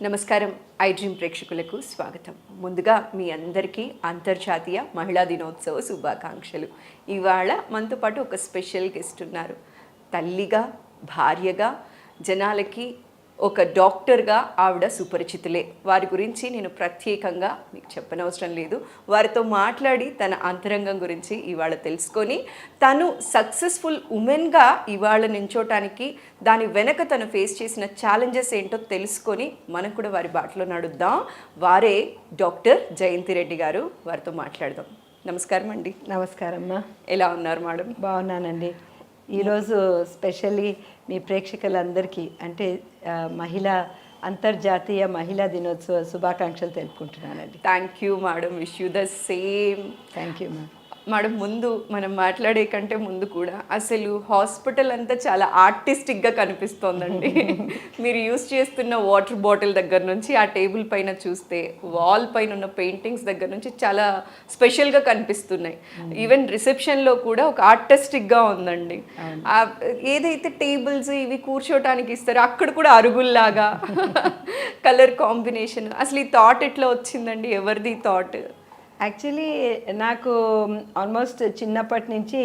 నమస్కారం. I dream ప్రేక్షకులకు స్వాగతం. ముందుగా మీ అందరికీ అంతర్జాతీయ మహిళా దినోత్సవ శుభాకాంక్షలు. ఇవాళ మనతో పాటు ఒక స్పెషల్ గెస్ట్ ఉన్నారు. తల్లిగా, భార్యగా, జనాలకి ఒక డాక్టర్గా ఆవిడ సుపరిచితులే. వారి గురించి నేను ప్రత్యేకంగా మీకు చెప్పనవసరం లేదు. వారితో మాట్లాడి తన అంతరంగం గురించి ఇవాళ తెలుసుకొని తను సక్సెస్ఫుల్ ఉమెన్గా ఇవాళ నించోటానికి దాని వెనక తను ఫేస్ చేసిన ఛాలెంజెస్ ఏంటో తెలుసుకొని మనం కూడా వారి బాటలో నడుద్దాం. వారే డాక్టర్ జయంతి రెడ్డి గారు. వారితో మాట్లాడదాం. నమస్కారం అండి. నమస్కారమ్మా. ఎలా ఉన్నారు మేడం? బాగున్నానండి. ఈరోజు స్పెషల్లీ మీ ప్రేక్షకులందరికీ అంటే అంతర్జాతీయ మహిళా దినోత్సవ శుభాకాంక్షలు తెలుపుకుంటున్నానండి. Thank you madam. Wish you the same. Thank you ma'am. Madam, ముందు మనం మాట్లాడే కంటే ముందు కూడా అసలు హాస్పిటల్ అంతా చాలా ఆర్టిస్టిక్గా కనిపిస్తోందండి. మీరు యూస్ చేస్తున్న వాటర్ బాటిల్ దగ్గర నుంచి ఆ టేబుల్ పైన చూస్తే వాల్ పైన ఉన్న పెయింటింగ్స్ దగ్గర నుంచి చాలా స్పెషల్గా కనిపిస్తున్నాయి. ఈవెన్ రిసెప్షన్లో కూడా ఒక ఆర్టిస్టిక్గా ఉందండి. ఏదైతే టేబుల్స్ ఇవి కూర్చోటానికి ఇస్తారో అక్కడ కూడా అరుగుల్లాగా కలర్ కాంబినేషన్. అసలు ఈ థాట్ ఎట్లా వచ్చిందండి? ఎవరిది థాట్? యాక్చువల్లీ నాకు ఆల్మోస్ట్ చిన్నప్పటి నుంచి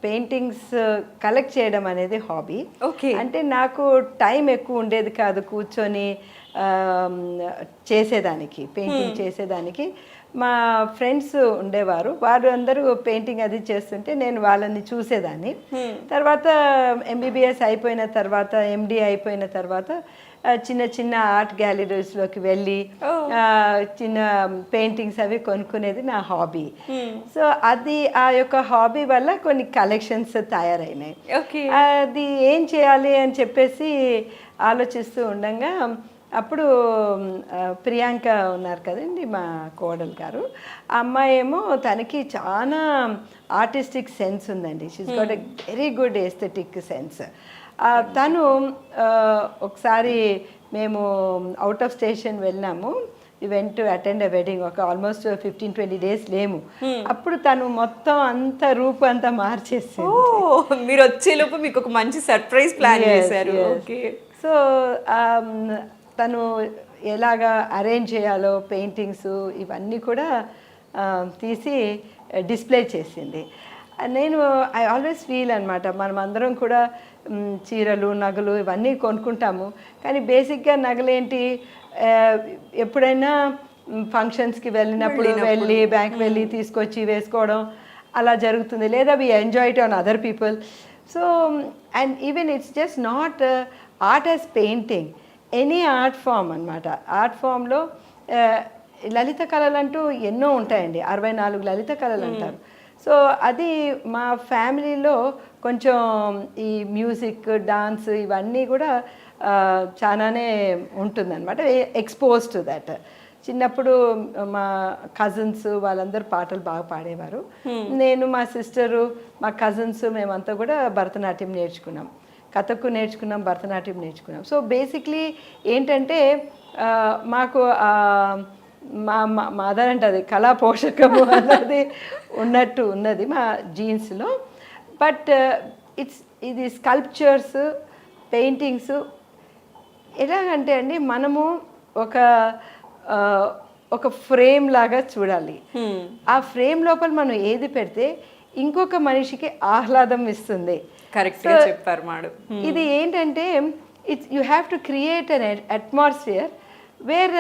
పెయింటింగ్స్ కలెక్ట్ చేయడం అనేది హాబీ. ఓకే. అంటే నాకు టైం ఎక్కువ ఉండేది కాదు కూర్చొని చేసేదానికి, పెయింటింగ్ చేసేదానికి. మా ఫ్రెండ్స్ ఉండేవారు, వారు అందరూ పెయింటింగ్ అది చేస్తుంటే నేను వాళ్ళని చూసేదాన్ని. తర్వాత ఎంబీబీఎస్ అయిపోయిన తర్వాత, ఎండి అయిపోయిన తర్వాత చిన్న చిన్న ఆర్ట్ గ్యాలరీస్లోకి వెళ్ళి చిన్న పెయింటింగ్స్ అవి కొనుక్కునేది నా హాబీ. సో అది ఆ యొక్క హాబీ వల్ల కొన్ని కలెక్షన్స్ తయారైనాయి. అది ఏం చేయాలి అని చెప్పేసి ఆలోచిస్తూ ఉండగా అప్పుడు ప్రియాంక ఉన్నారు కదండి, మా కోడలు గారు. ఆ అమ్మాయి ఏమో తనకి చాలా ఆర్టిస్టిక్ సెన్స్ ఉందండి. She's got a very good aesthetic sense. తను ఒకసారి మేము అవుట్ ఆఫ్ స్టేషన్ వెళ్ళినాము. ఈవెంట్ అటెండ్ అ వెడ్డింగ్. ఒక ఆల్మోస్ట్ 15-20 డేస్ లేము. అప్పుడు తను మొత్తం అంత రూపు అంతా మార్చేసి, మీరు వచ్చేలోపు మీకు ఒక మంచి సర్ప్రైజ్ ప్లాన్ చేశారు. సో తను ఎలాగా అరేంజ్ చేయాలో పెయింటింగ్స్ ఇవన్నీ కూడా తీసి డిస్ప్లే చేసింది. నేను ఐ ఆల్వేస్ ఫీల్ అనమాట, మనం అందరం కూడా చీరలు, నగలు ఇవన్నీ కొనుక్కుంటాము. కానీ బేసిక్గా నగలేంటి, ఎప్పుడైనా ఫంక్షన్స్కి వెళ్ళినప్పుడు వెళ్ళి బ్యాంక్ వెళ్ళి తీసుకొచ్చి వేసుకోవడం అలా జరుగుతుంది. లేదా we enjoy it on other people. So and even it's just not art as painting, any art form అనమాట. ఆర్ట్ ఫామ్లో లలిత కళలు అంటూ ఎన్నో ఉంటాయండి. 64 లలిత కళలు అంటారు. సో అది మా ఫ్యామిలీలో కొంచెం ఈ మ్యూజిక్, డాన్స్ ఇవన్నీ కూడా చాలానే ఉంటుందన్నమాట, ఎక్స్పోజ్ టు దట్. చిన్నప్పుడు మా కజిన్స్ వాళ్ళందరూ పాటలు బాగా పాడేవారు. నేను, మా సిస్టరు, మా కజిన్స్ మేమంతా కూడా భరతనాట్యం నేర్చుకున్నాం, కథక్కు నేర్చుకున్నాం, భరతనాట్యం నేర్చుకున్నాం. సో బేసిక్లీ ఏంటంటే మాకు మా మదర్ అంటే అది కళా పోషకము అన్నది ఉన్నది మా జీన్స్లో. బట్ ఇది స్కల్ప్చర్స్, పెయింటింగ్స్ ఎలాగంటే అండి, మనము ఒక ఫ్రేమ్ లాగా చూడాలి. ఆ ఫ్రేమ్ లోపల మనం ఏది పెడితే ఇంకొక మనిషికి ఆహ్లాదం ఇస్తుంది. కరెక్ట్గా చెప్పారు మేడం. ఇది ఏంటంటే you have to create an atmosphere where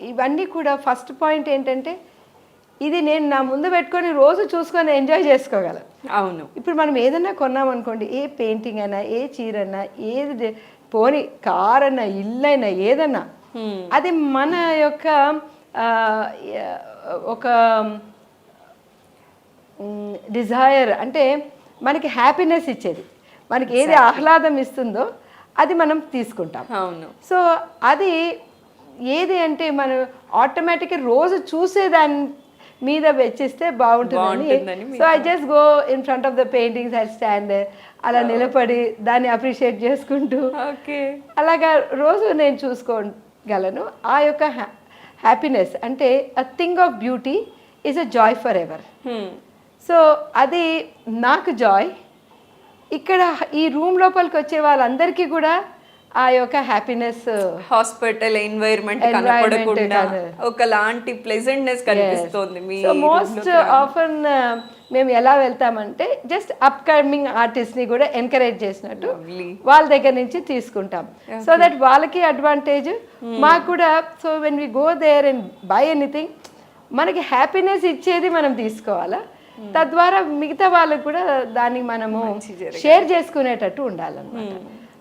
ఇవన్నీ కూడా ఫస్ట్ పాయింట్ ఏంటంటే ఇది నేను నా ముందు పెట్టుకొని రోజు చూసుకొని ఎంజాయ్ చేసుకోగలను. అవును. ఇప్పుడు మనం ఏదన్నా కొన్నామనుకోండి, ఏ పెయింటింగ్ అయినా, ఏ చీరన్నా, ఏది పోని కార్ అన్నా, ఇల్లు అయినా, ఏదన్నా అది మన యొక్క ఒక డిజైర్, అంటే మనకి హ్యాపీనెస్ ఇచ్చేది, మనకి ఏది ఆహ్లాదం ఇస్తుందో అది మనం తీసుకుంటాం. అవును. సో అది ఏది అంటే మనం ఆటోమేటిక్గా రోజు చూసేదాన్ని మీద వెచ్చిస్తే బాగుంటుందని. So I just go in front of the paintings, I stand అలా నిలబడి దాన్ని అప్రిషియేట్ చేసుకుంటూ అలాగా రోజు నేను చూసుకోగలను. ఆ యొక్క హ్యాపీనెస్ అంటే a thing of beauty is a Joy for ever. So అది నాకు జాయ్. ఇక్కడ ఈ రూమ్ లోపలికి వచ్చే వాళ్ళందరికీ కూడా ఆ యొక్క హ్యాపీనెస్ హాస్పిటల్ ఎన్వైర్న్మెంట్ కనపడకుండా ఒకలాంటి ప్లెజెంట్నెస్ కనిపిస్తోంది మీ సో మోస్ట్ ఆఫన్ మేము ఎలా వెళ్తామంటే జస్ట్ అప్ కమింగ్ ఆర్టిస్ట్ని కూడా ఎంకరేజ్ చేసినట్టు వాళ్ళ దగ్గర నుంచి తీసుకుంటాం సో దట్ వాళ్ళకి అడ్వాంటేజ్ మాకు కూడా. So when we go there and buy anything మనకి హ్యాపీనెస్ ఇచ్చేది మనం తీసుకోవాలా, తద్వారా మిగతా వాళ్ళకు కూడా దాన్ని మనము షేర్ చేసుకునేటట్టు ఉండాలన్నమాట.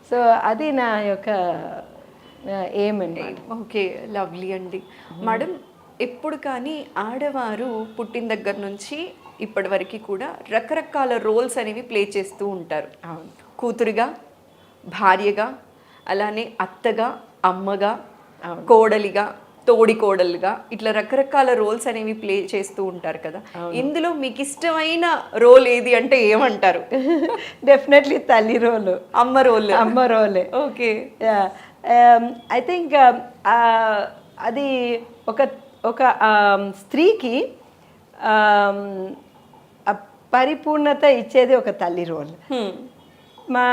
సో అది నా యొక్క ఎయిమ్ అండి. ఓకే, లవ్లీ అండి. మేడం, ఎప్పుడు కానీ ఆడవారు పుట్టిన దగ్గర నుంచి ఇప్పటి వరకు కూడా రకరకాల రోల్స్ అనేవి ప్లే చేస్తూ ఉంటారు. కూతురుగా, భార్యగా, అలానే అత్తగా, అమ్మగా, కోడలిగా, తోడి కోడలుగా, ఇట్లా రకరకాల రోల్స్ అనేవి ప్లే చేస్తూ ఉంటారు కదా. ఇందులో మీకు ఇష్టమైన రోల్ ఏది అంటే ఏమంటారు? డెఫినెట్లీ తల్లి రోలు, అమ్మ రోలే. ఓకే, ఐ థింక్ అది ఒక ఒక స్త్రీకి పరిపూర్ణత ఇచ్చేది ఒక తల్లి రోల్. మా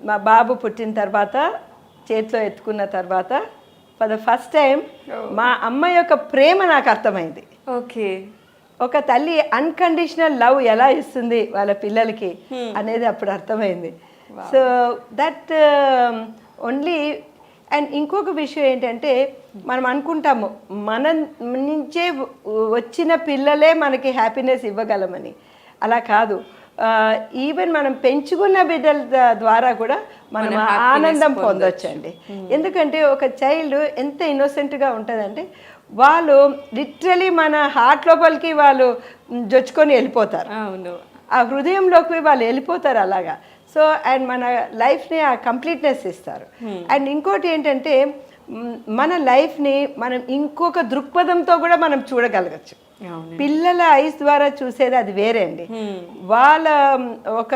మా బాబు పుట్టిన తర్వాత, చేతిలో ఎత్తుకున్న తర్వాత ఫర్ ద ఫస్ట్ టైం మా అమ్మ యొక్క ప్రేమ నాకు అర్థమైంది. ఓకే, ఒక తల్లి అన్కండిషనల్ లవ్ ఎలా ఇస్తుంది వాళ్ళ పిల్లలకి అనేది అప్పుడు అర్థమైంది. So that only. అండ్ ఇంకొక విషయం ఏంటంటే, మనం అనుకుంటాము మన నుంచే వచ్చిన పిల్లలే మనకి హ్యాపీనెస్ ఇవ్వగలమని. అలా కాదు, ఈవెన్ మనం పెంచుకున్న బిడ్డల ద్వారా కూడా మనం ఆనందం పొందొచ్చండి. ఎందుకంటే ఒక చైల్డ్ ఎంత ఇన్నోసెంట్గా ఉంటుందంటే, వాళ్ళు లిటరలీ మన హార్ట్ లోపలికి వాళ్ళు జొచ్చుకొని వెళ్ళిపోతారు. ఆ హృదయంలోకి వాళ్ళు వెళ్ళిపోతారు అలాగా. సో అండ్ మన లైఫ్ని ఆ కంప్లీట్నెస్ ఇస్తారు. అండ్ ఇంకోటి ఏంటంటే, మన లైఫ్ని మనం ఇంకొక దృక్పథంతో కూడా మనం చూడగలగచ్చు. పిల్లల ఐస్ ద్వారా చూసేది అది వేరే అండి. వాళ్ళ ఒక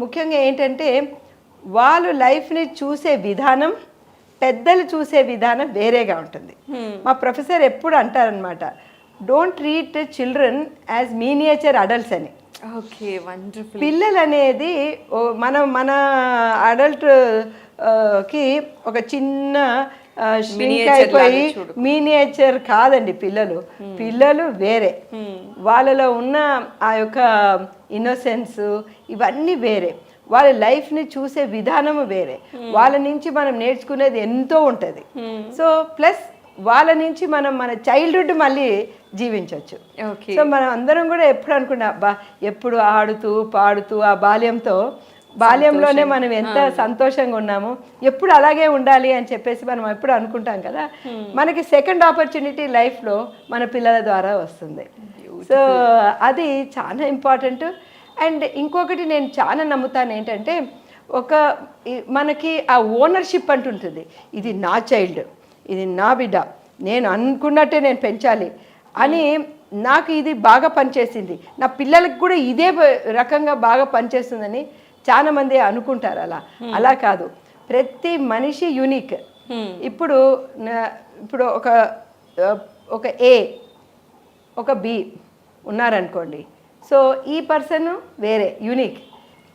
ముఖ్యంగా ఏంటంటే, వాళ్ళు లైఫ్ని చూసే విధానం, పెద్దలు చూసే విధానం వేరేగా ఉంటుంది. మా ప్రొఫెసర్ ఎప్పుడు అంటారనమాట, don't treat children as miniature adults అని. Okay, wonderful. పిల్లలు అనేది మన అడల్ట్ కి ఒక చిన్న ష్రింక్ అయిపోయి మీనియేచర్ కాదండి. పిల్లలు వేరే, వాళ్ళలో ఉన్న ఆ యొక్క ఇన్నోసెన్స్ ఇవన్నీ వేరే, వాళ్ళ లైఫ్ని చూసే విధానము వేరే, వాళ్ళ నుంచి మనం నేర్చుకునేది ఎంతో ఉంటుంది. సో ప్లస్ వాళ్ళ నుంచి మనం మన చైల్డ్హుడ్ మళ్ళీ జీవించవచ్చు. సో మనం అందరం కూడా ఎప్పుడు అనుకున్నా, ఎప్పుడు ఆడుతూ పాడుతూ ఆ బాల్యంలోనే మనం ఎంత సంతోషంగా ఉన్నాము, ఎప్పుడు అలాగే ఉండాలి అని చెప్పేసి మనం ఎప్పుడు అనుకుంటాం కదా. మనకి సెకండ్ ఆపర్చునిటీ లైఫ్లో మన పిల్లల ద్వారా వస్తుంది. సో అది చాలా ఇంపార్టెంట్. అండ్ ఇంకొకటి నేను చాలా నమ్ముతాను ఏంటంటే, మనకి ఆ ఓనర్షిప్ అంటుంటుంది. ఇది నా చైల్డ్, ఇది నా బిడ్డ, నేను అనుకున్నట్టే నేను పెంచాలి అని. నాకు ఇది బాగా పనిచేసింది, నా పిల్లలకు కూడా ఇదే రకంగా బాగా పనిచేస్తుందని చాలామంది అనుకుంటారు. అలా కాదు, ప్రతి మనిషి యూనిక్. ఇప్పుడు ఒక ఏ, ఒక బి ఉన్నారనుకోండి. సో ఈ పర్సన్ వేరే యూనిక్,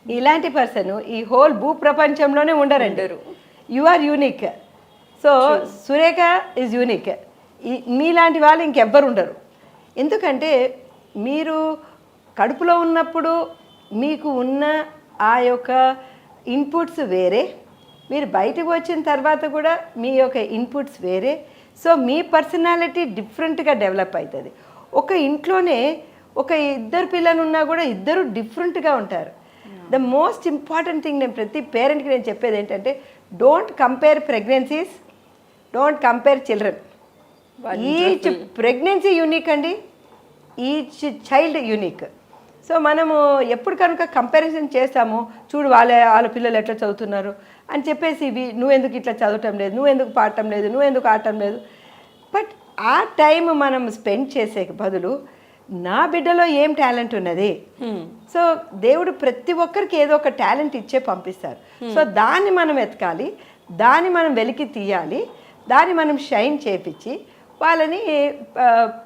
ఇలాంటి పర్సన్ ఈ హోల్ భూ ప్రపంచంలోనే ఉండరండి. You are unique. So Surekha is unique. మీలాంటి వాళ్ళు ఇంకెవ్వరు ఉండరు. ఎందుకంటే మీరు కడుపులో ఉన్నప్పుడు మీకు ఉన్న ఆ యొక్క ఇన్పుట్స్ వేరే, మీరు బయటకు వచ్చిన తర్వాత కూడా మీ యొక్క ఇన్పుట్స్ వేరే. సో మీ పర్సనాలిటీ డిఫరెంట్గా డెవలప్ అవుతుంది. ఒక ఇంట్లోనే ఒక ఇద్దరు పిల్లలు ఉన్నా కూడా ఇద్దరు డిఫరెంట్గా ఉంటారు. ద మోస్ట్ ఇంపార్టెంట్ థింగ్ నేను ప్రతి పేరెంట్కి నేను చెప్పేది ఏంటంటే, don't compare pregnancies, don't compare children. Each pregnancy unique అండి, ఈచ్ చైల్డ్ యూనిక్. సో మనము ఎప్పుడు కనుక కంపారిజన్ చేస్తామో, చూడు వాళ్ళ పిల్లలు ఎట్లా చదువుతున్నారు అని చెప్పేసి, నువ్వెందుకు ఇట్లా చదవటం లేదు, నువ్వెందుకు పాడటం లేదు, నువ్వెందుకు ఆడటం లేదు. బట్ ఆ టైం మనం స్పెండ్ చేసే బదులు, నా బిడ్డలో ఏం టాలెంట్ ఉన్నది. సో దేవుడు ప్రతి ఒక్కరికి ఏదో ఒక టాలెంట్ ఇచ్చే పంపిస్తారు. సో దాన్ని మనం ఎతకాలి, దాన్ని మనం వెలికి తీయాలి, దాన్ని మనం షైన్ చేపించి వాళ్ళని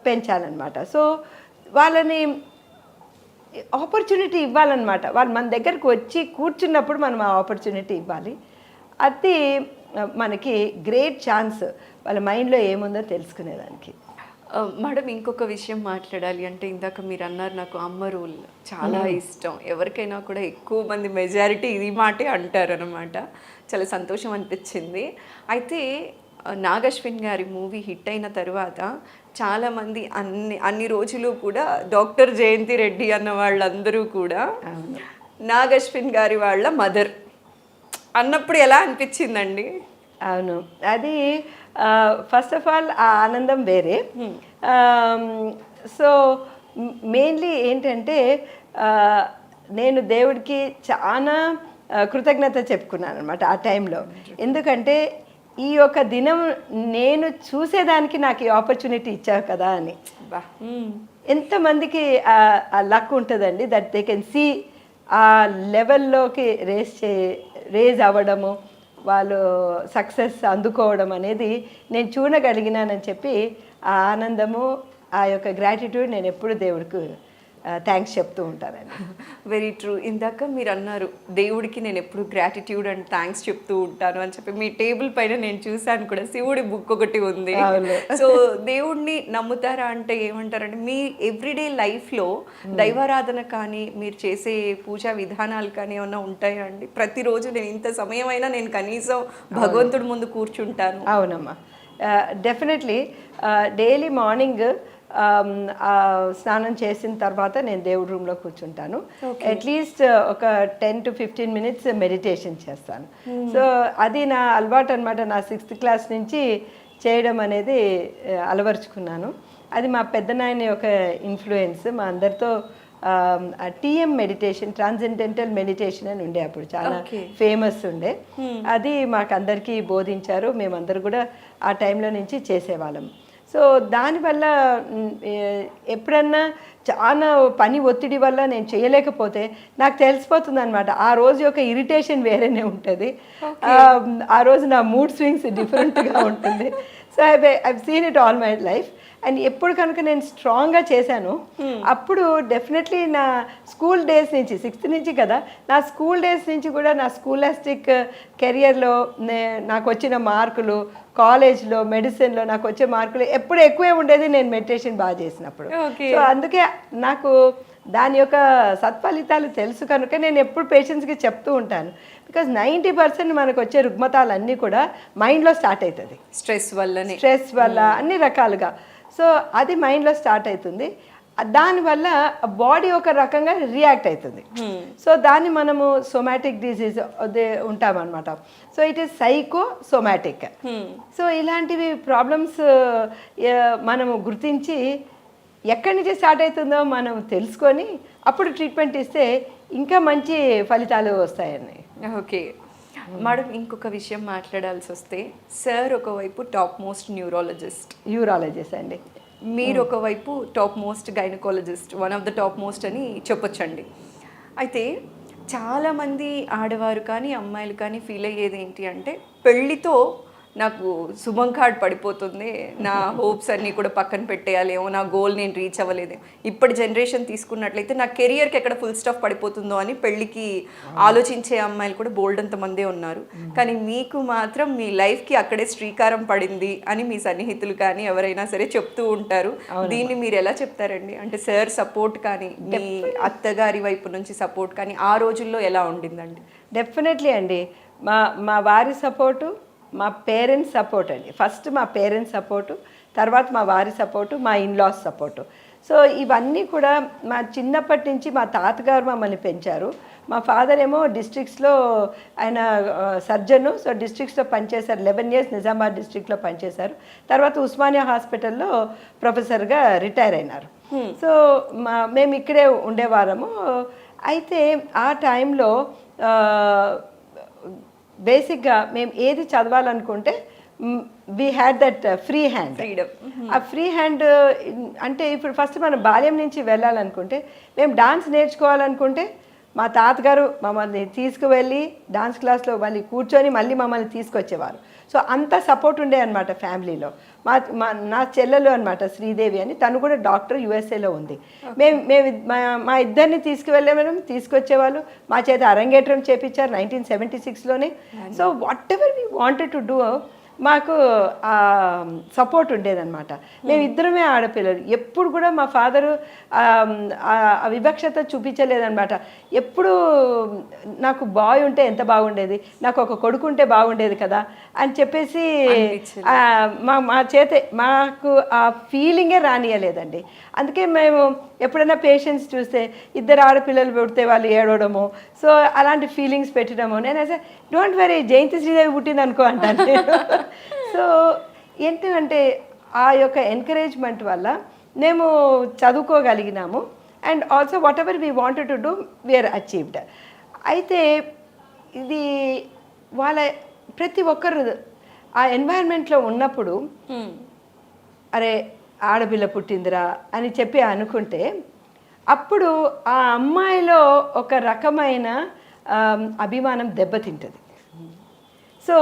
పెంచాలన్నమాట. సో వాళ్ళని ఆపర్చునిటీ ఇవ్వాలన్నమాట. వాళ్ళు మన దగ్గరకు వచ్చి కూర్చున్నప్పుడు మనం ఆ ఆపర్చునిటీ ఇవ్వాలి. అది మనకి గ్రేట్ ఛాన్స్ వాళ్ళ మైండ్లో ఏముందో తెలుసుకునేదానికి. మేడం ఇంకొక విషయం మాట్లాడాలి అంటే ఇందాక మీరు అన్నారు నాకు అమ్మ రూల్ చాలా ఇష్టం, ఎవరికైనా కూడా ఎక్కువ మంది మెజారిటీ ఇది మాటే అంటారు అనమాట. చాలా సంతోషం అనిపించింది. అయితే నాగశ్విన్ గారి మూవీ హిట్ అయిన తర్వాత చాలామంది అన్ని రోజులు కూడా డాక్టర్ జయంతి రెడ్డి అన్న వాళ్ళందరూ కూడా నాగశ్విన్ గారి వాళ్ళ మదర్ అన్నప్పుడు ఎలా అనిపించిందండి? అవును, అది ఫస్ట్ ఆఫ్ ఆల్ ఆ ఆనందం వేరే. సో మెయిన్లీ ఏంటంటే నేను దేవుడికి చాలా కృతజ్ఞత చెప్పుకున్నాను అనమాట ఆ టైంలో. ఎందుకంటే ఈ యొక్క దినం నేను చూసేదానికి నాకు ఈ ఆపర్చునిటీ ఇచ్చావు కదా అని. ఎంతమందికి ఆ లక్ ఉంటుందండి దట్ దే కెన్ సీ ఆ లెవెల్లోకి రేజ్ అవ్వడము, వాళ్ళు సక్సెస్ అందుకోవడం అనేది నేను చూడగలిగినానని చెప్పి ఆ ఆనందము, ఆ యొక్క గ్రాటిట్యూడ్ నేను ఎప్పుడు దేవుడికి థ్యాంక్స్ చెప్తూ ఉంటానండి. Very true. ఇందాక మీరు అన్నారు దేవుడికి నేను ఎప్పుడు గ్రాటిట్యూడ్ అండ్ థ్యాంక్స్ చెప్తూ ఉంటాను అని చెప్పి. మీ టేబుల్ పైన నేను చూశాను కూడా, శివుడి బుక్ ఒకటి ఉంది. సో దేవుడిని నమ్ముతారా అంటే ఏమంటారంటే మీ ఎవ్రీడే లైఫ్లో దైవారాధన కానీ మీరు చేసే పూజా విధానాలు కానీ ఏమన్నా ఉంటాయా అండి? ప్రతిరోజు నేను ఇంత సమయం అయినా నేను కనీసం భగవంతుడి ముందు కూర్చుంటాను. అవునమ్మా, డెఫినెట్లీ డైలీ మార్నింగ్ స్నానం చేసిన తర్వాత నేను దేవుడి రూమ్లో కూర్చుంటాను. అట్లీస్ట్ ఒక 10 to 15 minutes మెడిటేషన్ చేస్తాను. సో అది నా అలవాటు అనమాట. నా 6th క్లాస్ నుంచి చేయడం అనేది అలవరుచుకున్నాను. అది మా పెద్దనాయన యొక్క ఇన్ఫ్లుయెన్స్. మా అందరితో టీఎం మెడిటేషన్, ట్రాన్సెండెంటల్ మెడిటేషన్ అని ఉండే, అప్పుడు చాలా ఫేమస్ ఉండే. అది మాకు అందరికీ బోధించారు. మేమందరూ కూడా ఆ టైంలో నుంచి చేసేవాళ్ళం. సో దానివల్ల ఎప్పుడన్నా చాలా పని ఒత్తిడి వల్ల నేను చేయలేకపోతే నాకు తెలిసిపోతుంది అనమాట. ఆ రోజు యొక్క ఇరిటేషన్ వేరేనే ఉంటుంది. ఆ రోజు నా మూడ్ స్వింగ్స్ డిఫరెంట్గా ఉంటుంది. So I seen it all my life. And ఎప్పుడు కనుక నేను స్ట్రాంగ్గా చేశాను అప్పుడు డెఫినెట్లీ నా స్కూల్ డేస్ నుంచి 6th నుంచి కదా, నా స్కూల్ డేస్ నుంచి కూడా నా స్కూలాస్టిక్ కెరియర్లో నాకు వచ్చిన మార్కులు, కాలేజ్లో మెడిసిన్లో నాకు వచ్చే మార్కులు ఎప్పుడు ఎక్కువే ఉండేది నేను మెడిటేషన్ బాగా చేసినప్పుడు. సో అందుకే నాకు దాని యొక్క సత్ఫలితాలు తెలుసు కనుక నేను ఎప్పుడు పేషెంట్స్కి చెప్తూ ఉంటాను. బికాజ్ 90% మనకు వచ్చే రుగ్మతాలన్నీ కూడా మైండ్లో స్టార్ట్ అవుతుంది. స్ట్రెస్ వల్ల అన్ని రకాలుగా. సో అది మైండ్లో స్టార్ట్ అవుతుంది. దానివల్ల బాడీ ఒక రకంగా రియాక్ట్ అవుతుంది. సో దాన్ని మనము సోమాటిక్ డిసీజ్ ఉంటామన్నమాట. So it is psychosomatic. So ఇలాంటివి ప్రాబ్లమ్స్ మనము గుర్తించి ఎక్కడి నుంచి స్టార్ట్ అవుతుందో మనం తెలుసుకొని అప్పుడు ట్రీట్మెంట్ ఇస్తే ఇంకా మంచి ఫలితాలు వస్తాయని. ఓకే మేడం, ఇంకొక విషయం మాట్లాడాల్సి వస్తే, సార్ ఒకవైపు టాప్ మోస్ట్ యూరాలజిస్ట్ అండి, మీరు ఒకవైపు top most gynaecologist, one of the top most అని చెప్పొచ్చండి. అయితే చాలామంది ఆడవారు కానీ అమ్మాయిలు కానీ ఫీల్ అయ్యేది ఏంటి అంటే, పెళ్ళితో నాకు శుభం కార్డ్ పడిపోతుంది, నా హోప్స్ అన్నీ కూడా పక్కన పెట్టేయాలేమో, నా గోల్ నేను రీచ్ అవ్వలేదు. ఇప్పటి జనరేషన్ తీసుకున్నట్లయితే నా కెరియర్కి ఎక్కడ ఫుల్ స్టాప్ పడిపోతుందో అని పెళ్ళికి ఆలోచించే అమ్మాయిలు కూడా బోల్డ్ అంతమందే ఉన్నారు. కానీ మీకు మాత్రం మీ లైఫ్కి అక్కడే శ్రీకారం పడింది అని మీ సన్నిహితులు కానీ ఎవరైనా సరే చెప్తూ ఉంటారు. దీన్ని మీరు ఎలా చెప్తారండి? అంటే సార్ సపోర్ట్ కానీ మీ అత్తగారి వైపు నుంచి సపోర్ట్ కానీ ఆ రోజుల్లో ఎలా ఉండిందండి? డెఫినెట్లీ అండి, మా వారి సపోర్టు, మా పేరెంట్స్ సపోర్ట్ అండి. ఫస్ట్ మా పేరెంట్స్ సపోర్టు, తర్వాత మా వారి సపోర్టు, మా ఇన్లాస్ సపోర్టు. సో ఇవన్నీ కూడా మా చిన్నప్పటి నుంచి మా తాతగారు మమ్మల్ని పెంచారు. మా ఫాదర్ ఏమో డిస్ట్రిక్ట్స్లో ఆయన సర్జను. సో డిస్ట్రిక్ట్స్లో పనిచేశారు, 11 years నిజామాబాద్ డిస్ట్రిక్ట్లో పనిచేశారు. తర్వాత ఉస్మానియా హాస్పిటల్లో ప్రొఫెసర్గా రిటైర్ అయినారు. సో మేము ఇక్కడే ఉండేవారము. అయితే ఆ టైంలో బేసిక్గా మేము ఏది చదవాలనుకుంటే we had that free hand. ఆ ఫ్రీ హ్యాండ్ అంటే ఇప్పుడు ఫస్ట్ మనం బాల్యం నుంచి వెళ్ళాలనుకుంటే, మేము డాన్స్ నేర్చుకోవాలనుకుంటే మా తాతగారు మమ్మల్ని తీసుకువెళ్ళి డాన్స్ క్లాస్లో మళ్ళీ కూర్చొని మళ్ళీ మమ్మల్ని తీసుకొచ్చేవారు. సో అంత సపోర్ట్ ఉండే అనమాట ఫ్యామిలీలో. నా చెల్లెలు అనమాట శ్రీదేవి అని, తను కూడా డాక్టర్ యుఎస్ఏలో ఉంది. మా ఇద్దరిని తీసుకువెళ్ళేవాళ్ళం, తీసుకొచ్చేవాళ్ళు. మా చేత అరంగేట్రం చేపించారు 1976లోనే. So whatever we wanted to do మాకు సపోర్ట్ ఉండేదన్నమాట. మేమిద్దరమే ఆడపిల్లలు. ఎప్పుడు కూడా మా ఫాదరు వివక్షత చూపించలేదన్నమాట. ఎప్పుడు నాకు బాయ్ ఉంటే ఎంత బాగుండేది, నాకు ఒక కొడుకు ఉంటే బాగుండేది కదా అని చెప్పేసి మా చేతే మాకు ఆ ఫీలింగే రానియలేదండి. అందుకే మేము ఎప్పుడైనా పేషెంట్స్ చూస్తే ఇద్దరు ఆడపిల్లలు పుడితే వాళ్ళు ఏడవడము, సో అలాంటి ఫీలింగ్స్ పెట్టడము. నేను అసలు డోంట్ వెరీ జయంతి శ్రీదేవి పుట్టింది అనుకో అంటాను. సో ఏంటంటే ఆ యొక్క ఎంకరేజ్మెంట్ వల్ల మేము చదువుకోగలిగినాము. And also whatever we wanted to do we are achieved. అయితే ఇది వాళ్ళ ప్రతి ఒక్కరు ఆ ఎన్వైరన్మెంట్లో ఉన్నప్పుడు అరే ఆడపిల్ల పుట్టిందిరా అని చెప్పి అనుకుంటే అప్పుడు ఆ అమ్మాయిలో ఒక రకమైన అభిమానం దెబ్బతింటుంది. సో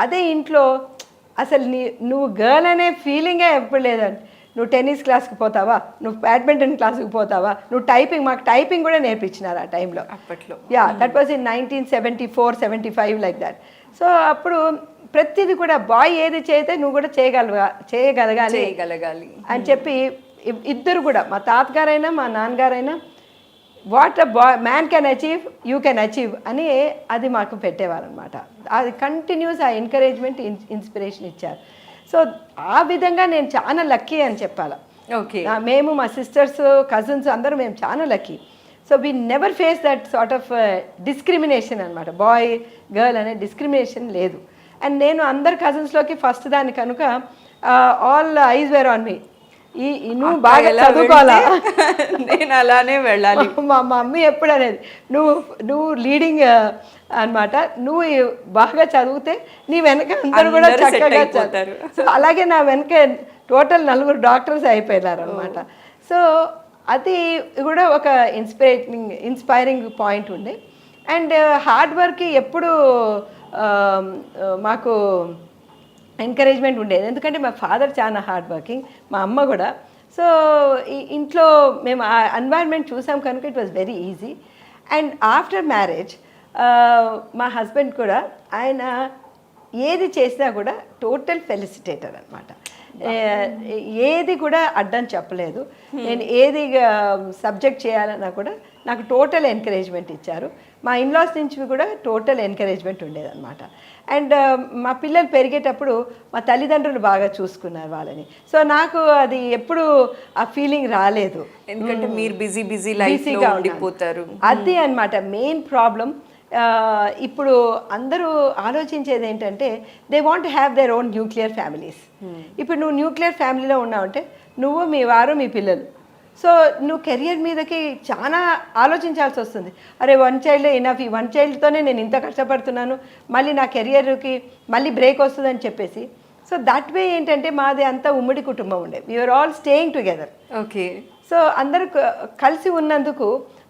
అదే ఇంట్లో అసలు నువ్వు గర్ల్ అనే ఫీలింగే ఎప్పుడు లేదండి. నువ్వు టెన్నిస్ క్లాస్కి పోతావా, నువ్వు బ్యాడ్మింటన్ క్లాస్కి పోతావా, నువ్వు టైపింగ్, మాకు టైపింగ్ కూడా నేర్పించినారు ఆ టైంలో అప్పట్లో. That was in 1974-75 like that. So అప్పుడు ప్రతిదీ కూడా బాయ్ ఏది చేస్తే నువ్వు కూడా చేయగలగాలి అని చెప్పి ఇద్దరు కూడా, మా తాతగారైనా మా నాన్నగారైనా what a man can achieve you can achieve అని అది మాకు పెట్టేవారనమాట. అది కంటిన్యూస్ ఆ ఎంకరేజ్మెంట్ ఇన్స్పిరేషన్ ఇచ్చారు. సో ఆ విధంగా నేను చాలా లక్కీ అని చెప్పాలి. ఓకే, మేము మా సిస్టర్స్ కజిన్స్ అందరూ మేము చాలా lucky. So we never face that sort of discrimination అనమాట. బాయ్ గర్ల్ అనే డిస్క్రిమినేషన్ లేదు. అండ్ నేను అందరు కజిన్స్లోకి ఫస్ట్ దాన్ని కనుక all eyes were on me. నువ్వు బాగా చదువుకోవాలా, నేను అలానే వెళ్ళాలి. మా మమ్మీ ఎప్పుడు అనేది నువ్వు లీడింగ్ అనమాట, నువ్వు బాగా చదివితే నీ వెనక అందరూ కూడా చక్కగా చదువుతారు. సో అలాగే నా వెనక టోటల్ 4 డాక్టర్స్ అయిపోయినారు అనమాట. సో అది కూడా ఒక ఇన్స్పైరింగ్ పాయింట్ ఉండే. అండ్ హార్డ్ వర్క్ ఎప్పుడు మాకు ఎంకరేజ్మెంట్ ఉండేది, ఎందుకంటే మా ఫాదర్ చాలా హార్డ్ వర్కింగ్, మా అమ్మ కూడా. సో ఇంట్లో మేము ఆ ఎన్వైర్న్మెంట్ చూసాం కనుక it was very easy. And after marriage మా హస్బెండ్ కూడా ఆయన ఏది చేసినా కూడా టోటల్ ఫెలిసిటేటర్ అనమాట. ఏది కూడా అడ్డం చెప్పలేదు. నేను ఏది సబ్జెక్ట్ చేయాలన్నా కూడా నాకు టోటల్ ఎంకరేజ్మెంట్ ఇచ్చారు. మా ఇన్లాస్ నుంచి కూడా టోటల్ ఎంకరేజ్మెంట్ ఉండేదన్నమాట. అండ్ మా పిల్లలు పెరిగేటప్పుడు మా తల్లిదండ్రులు బాగా చూసుకున్నారు వాళ్ళని. సో నాకు అది ఎప్పుడు ఆ ఫీలింగ్ రాలేదు, ఎందుకంటే మీరు బిజీ లైఫ్లో ఉండిపోతారు. అది అనమాట మెయిన్ ప్రాబ్లం. ఇప్పుడు అందరూ ఆలోచించేది ఏంటంటే they want to have their own nuclear families. ఇప్పుడు నువ్వు న్యూక్లియర్ ఫ్యామిలీలో ఉన్నావంటే నువ్వు, మీ వారు, మీ పిల్లలు. సో నువ్వు కెరియర్ మీదకి చాలా ఆలోచించాల్సి వస్తుంది. అరే 1 చైల్డ్ ఇనఫ్, ఈ 1 చైల్డ్తోనే నేను ఇంత కష్టపడుతున్నాను, మళ్ళీ నా కెరియర్కి మళ్ళీ బ్రేక్ వస్తుందని చెప్పేసి. సో దట్ వే ఏంటంటే మాది అంతా ఉమ్మడి కుటుంబం ఉండే, we are all staying together. Okay. So అందరూ కలిసి ఉన్నందుకు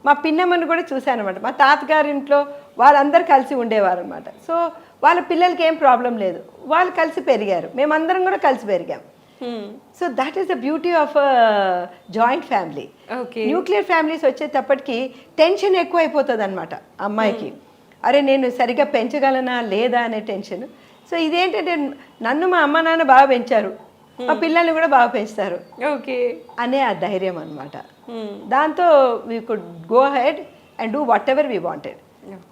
మా పిన్నమ్మని కూడా చూశాను అనమాట. మా తాతగారింట్లో వాళ్ళందరూ కలిసి ఉండేవారు అనమాట. సో వాళ్ళ పిల్లలకి ఏం ప్రాబ్లం లేదు, వాళ్ళు కలిసి పెరిగారు, మేమందరం కూడా కలిసి పెరిగాం. So that is the beauty of joint family. Nuclear families వచ్చేటప్పటికి టెన్షన్ ఎక్కువ అయిపోతుంది అనమాట అమ్మాయికి. అరే నేను సరిగ్గా పెంచగలనా లేదా అనే టెన్షన్. సో ఇదేంటంటే నన్ను మా అమ్మ నాన్న బాగా పెంచారు, మా పిల్లల్ని కూడా బాగా పెంచుతారు అనే ఆ ధైర్యం అనమాట. దాంతో we could go head and do what ever we wanted.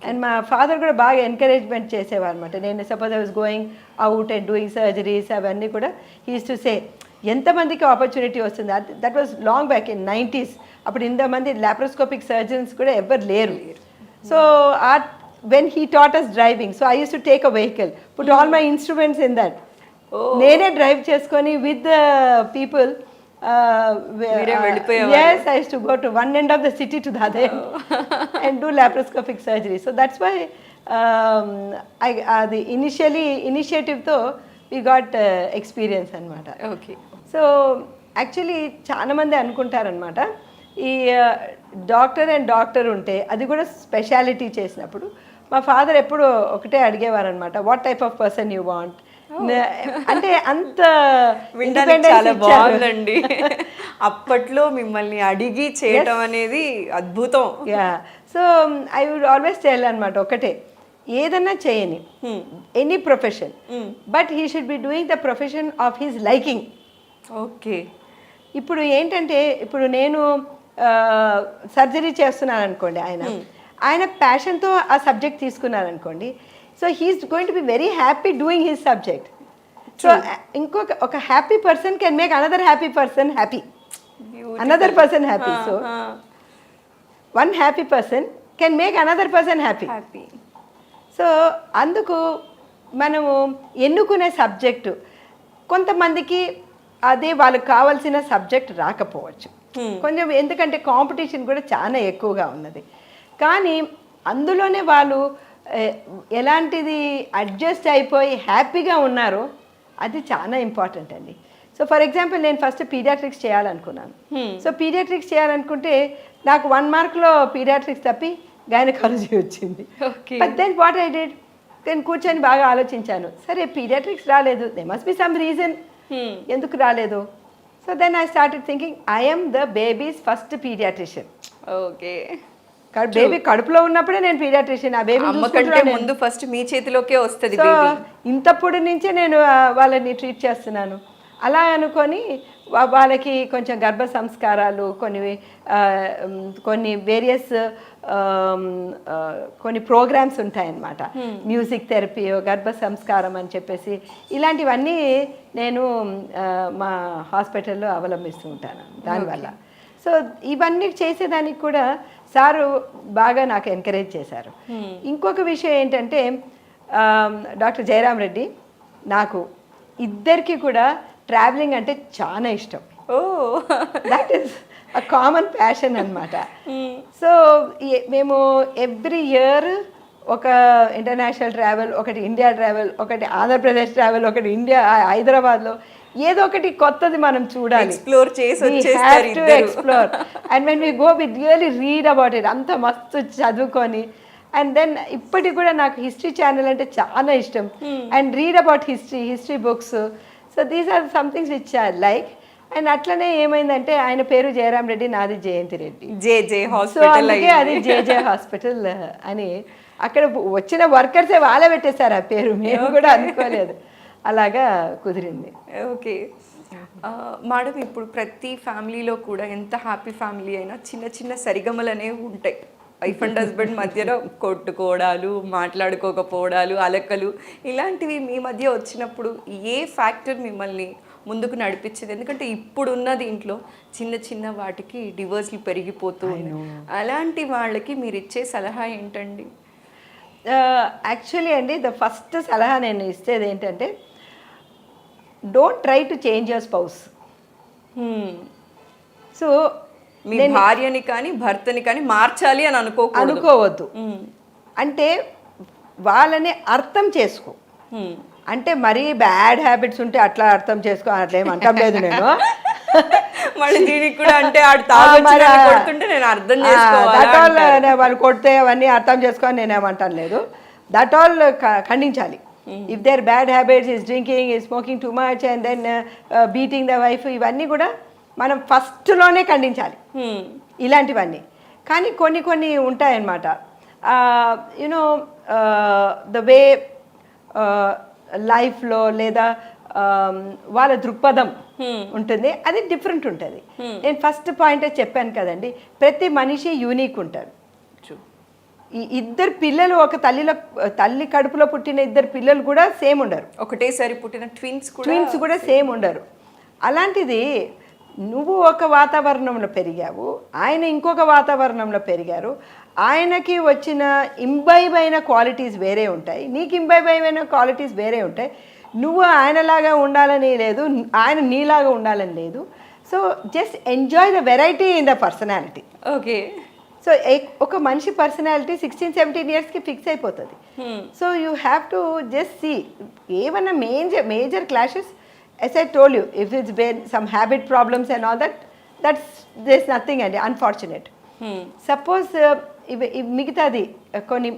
And మా ఫాదర్ కూడా బాగా ఎంకరేజ్మెంట్ చేసేవారు అనమాట. నేను suppose I was going out and doing surgeries అవన్నీ కూడా హీ యూస్ టు సే ఎంతమందికి ఆపర్చునిటీ వస్తుంది. That was long back in 90s. అప్పుడు ఇంతమంది లాప్రోస్కోపిక్ సర్జన్స్ కూడా ఎవరు లేరు. So when he taught us driving, so I used to take a vehicle, put all my instruments in that. నేనే drive చేసుకొని with the people. Yes, I used to go to one end of the city to the other end and do laparoscopic surgery. So that's why the initiative తో we got experience అనమాట. Okay. So actually చాలా మంది అనుకుంటారనమాట ఈ doctor ఉంటే అది కూడా speciality చేసినప్పుడు మా ఫాదర్ ఎప్పుడు ఒకటే అడిగేవారు అనమాట, what type of person you want. అంటే అంత వినడానికి చాలా బాగుందండి. అప్పట్లో మిమ్మల్ని అడిగి చేయటం అనేది అద్భుతం. Yeah, so I would always tell అనమాట, ఒకటే ఏదన్నా చేయని any profession, but he should be doing the profession of his liking. Okay. ఇప్పుడు ఏంటంటే, ఇప్పుడు నేను సర్జరీ చేస్తున్నాను అనుకోండి, ఆయన ప్యాషన్తో ఆ సబ్జెక్ట్ తీసుకున్నారు అనుకోండి, so he is going to be very happy doing his subject. So ఒక happy person can make another happy person happy, another person happy. So one happy person can make another person happy. So అందుకు మనము ఎన్నుకునే subject కొంతమందికి అదే వాళ్ళకి కావాల్సిన subject రాకపోవచ్చు కొంచెం, ఎందుకంటే కాంపిటీషన్ కూడా చాలా ఎక్కువగా ఉన్నది. కానీ అందులోనే వాళ్ళు ఎలాంటిది అడ్జస్ట్ అయిపోయి హ్యాపీగా ఉన్నారో అది చాలా ఇంపార్టెంట్ అండి. సో ఫర్ ఎగ్జాంపుల్, నేను ఫస్ట్ పీడియాట్రిక్స్ చేయాలనుకున్నాను. సో పీడియాట్రిక్స్ చేయాలనుకుంటే నాకు 1 మార్క్లో పీడియాట్రిక్స్ తప్పి గైనకాలజీ వచ్చింది. But then what I did, నేను కూర్చొని బాగా ఆలోచించాను, సరే పీడియాట్రిక్స్ రాలేదు, they must be some reason ఎందుకు రాలేదు. So then I started thinking, I am the babies first paediatrician. Okay. Baby కడుపులో ఉన్నప్పుడే నేను పీడియాట్రిషియన్. ఆ బేబీ ముందు ఫస్ట్ మీ చేతిలోకే వస్తుంది. సో ఇంతప్పుడు నుంచే నేను వాళ్ళని ట్రీట్ చేస్తున్నాను. అలా అనుకొని వాళ్ళకి కొంచెం గర్భ సంస్కారాలు, కొన్ని వేరియస్ కొన్ని ప్రోగ్రామ్స్ ఉంటాయన్నమాట, మ్యూజిక్ థెరపీ, గర్భ సంస్కారం అని చెప్పేసి ఇలాంటివన్నీ నేను మా హాస్పిటల్లో అవలంబిస్తూ ఉంటాను దానివల్ల. సో ఇవన్నీ చేసేదానికి కూడా సారు బాగా నాకు ఎంకరేజ్ చేశారు. ఇంకొక విషయం ఏంటంటే, డాక్టర్ జయరామ్ రెడ్డి, నాకు ఇద్దరికి కూడా ట్రావెలింగ్ అంటే చాలా ఇష్టం. That is a common passion అనమాట. సో మేము ఎవ్రీ ఇయర్ ఒక ఇంటర్నేషనల్ ట్రావెల్, ఒకటి ఇండియా ట్రావెల్, ఒకటి ఆంధ్రప్రదేశ్ ట్రావెల్, ఒకటి ఇండియా హైదరాబాద్లో ఏదో ఒకటి కొత్తది మనం చూడాలి, ఎక్స్ప్లోర్ చేసి explore. And when we go we really read about it, అంత మస్తు చదువుకొని. అండ్ దెన్ ఇప్పటికి కూడా నాకు హిస్టరీ ఛానల్ అంటే చాలా ఇష్టం, and read about history books. So these are somethings which I like. And అట్లనే ఏమైందంటే, ఆయన పేరు జయరామ్ రెడ్డి, నాది జయంతి రెడ్డి. సో అందుకే అది జేజే హాస్పిటల్ అని అక్కడ వచ్చిన వర్కర్సే వాళ్ళే పెట్టేశారు ఆ పేరు, మేము కూడా అనుకోలేదు. అలాగా కుదిరింది. ఓకే మేడం, ఇప్పుడు ప్రతి ఫ్యామిలీలో కూడా ఎంత హ్యాపీ ఫ్యామిలీ అయినా చిన్న చిన్న సరిగమలు అనేవి ఉంటాయి. వైఫ్ అండ్ హస్బెండ్ మధ్యలో కొట్టుకోవడాలు, మాట్లాడుకోకపోవడాలు, అలకలు, ఇలాంటివి మీ మధ్య వచ్చినప్పుడు ఏ ఫ్యాక్టర్ మిమ్మల్ని ముందుకు నడిపించింది? ఎందుకంటే ఇప్పుడున్న దీంట్లో చిన్న చిన్న వాటికి డివోర్స్లు పెరిగిపోతూ ఉన్నాయి. అలాంటి వాళ్ళకి మీరు ఇచ్చే సలహా ఏంటండి? యాక్చువల్లీ అండి, ద ఫస్ట్ సలహా నేను ఇచ్చేది ఏంటంటే, don't try to change your spouse. So మీ భార్యని కానీ భర్తని కానీ మార్చాలి అని అనుకోవద్దు. అంటే వాళ్ళని అర్థం చేసుకో. అంటే మరీ బ్యాడ్ హ్యాబిట్స్ ఉంటే అట్లా అర్థం చేసుకో, అట్లా ఏం అంటాం లేదు నేను. మళ్ళీ దీనికి కూడా అంటే కొడుతుంటే నేను అర్థం చేసుకోవాలి, వాళ్ళు కొడితే అవన్నీ అర్థం చేసుకోని నేనేమంటాను లేదు. దట్ ఆల్ ఖండించాలి. If there bad habits, is drinking, is smoking too much, and then beating the wife, ఇవన్నీ కూడా మనం ఫస్ట్లోనే ఖండించాలి ఇలాంటివన్నీ. కానీ కొన్ని ఉంటాయన్నమాట, యునో ద వే లైఫ్లో లేదా వాళ్ళ దృక్పథం ఉంటుంది, అది డిఫరెంట్ ఉంటుంది. నేను ఫస్ట్ పాయింటే చెప్పాను కదండి, ప్రతి మనిషి యూనిక్ ఉంటారు. ఈ ఇద్దరు పిల్లలు, ఒక తల్లి కడుపులో పుట్టిన ఇద్దరు పిల్లలు కూడా సేమ్ ఉండరు. ఒకటేసారి పుట్టిన ట్విన్స్ కూడా సేమ్ ఉండరు. అలాంటిది నువ్వు ఒక వాతావరణంలో పెరిగావు, ఆయన ఇంకొక వాతావరణంలో పెరిగారు. ఆయనకి వచ్చిన ఇంబైబ్ అయిన క్వాలిటీస్ వేరే ఉంటాయి, నీకు ఇంబైబ్ అయిన క్వాలిటీస్ వేరే ఉంటాయి. నువ్వు ఆయనలాగా ఉండాలని లేదు, ఆయన నీలాగా ఉండాలని లేదు. So just enjoy the variety in the personality. Okay. So ఒక మనిషి పర్సనాలిటీ 16-17 ఇయర్స్కి ఫిక్స్ అయిపోతుంది. So you have to just see ఏమన్నా major clashes. As I told you, if it's been some habit problems and all that, there's nothing, and unfortunate. Suppose మిగతాది కొన్ని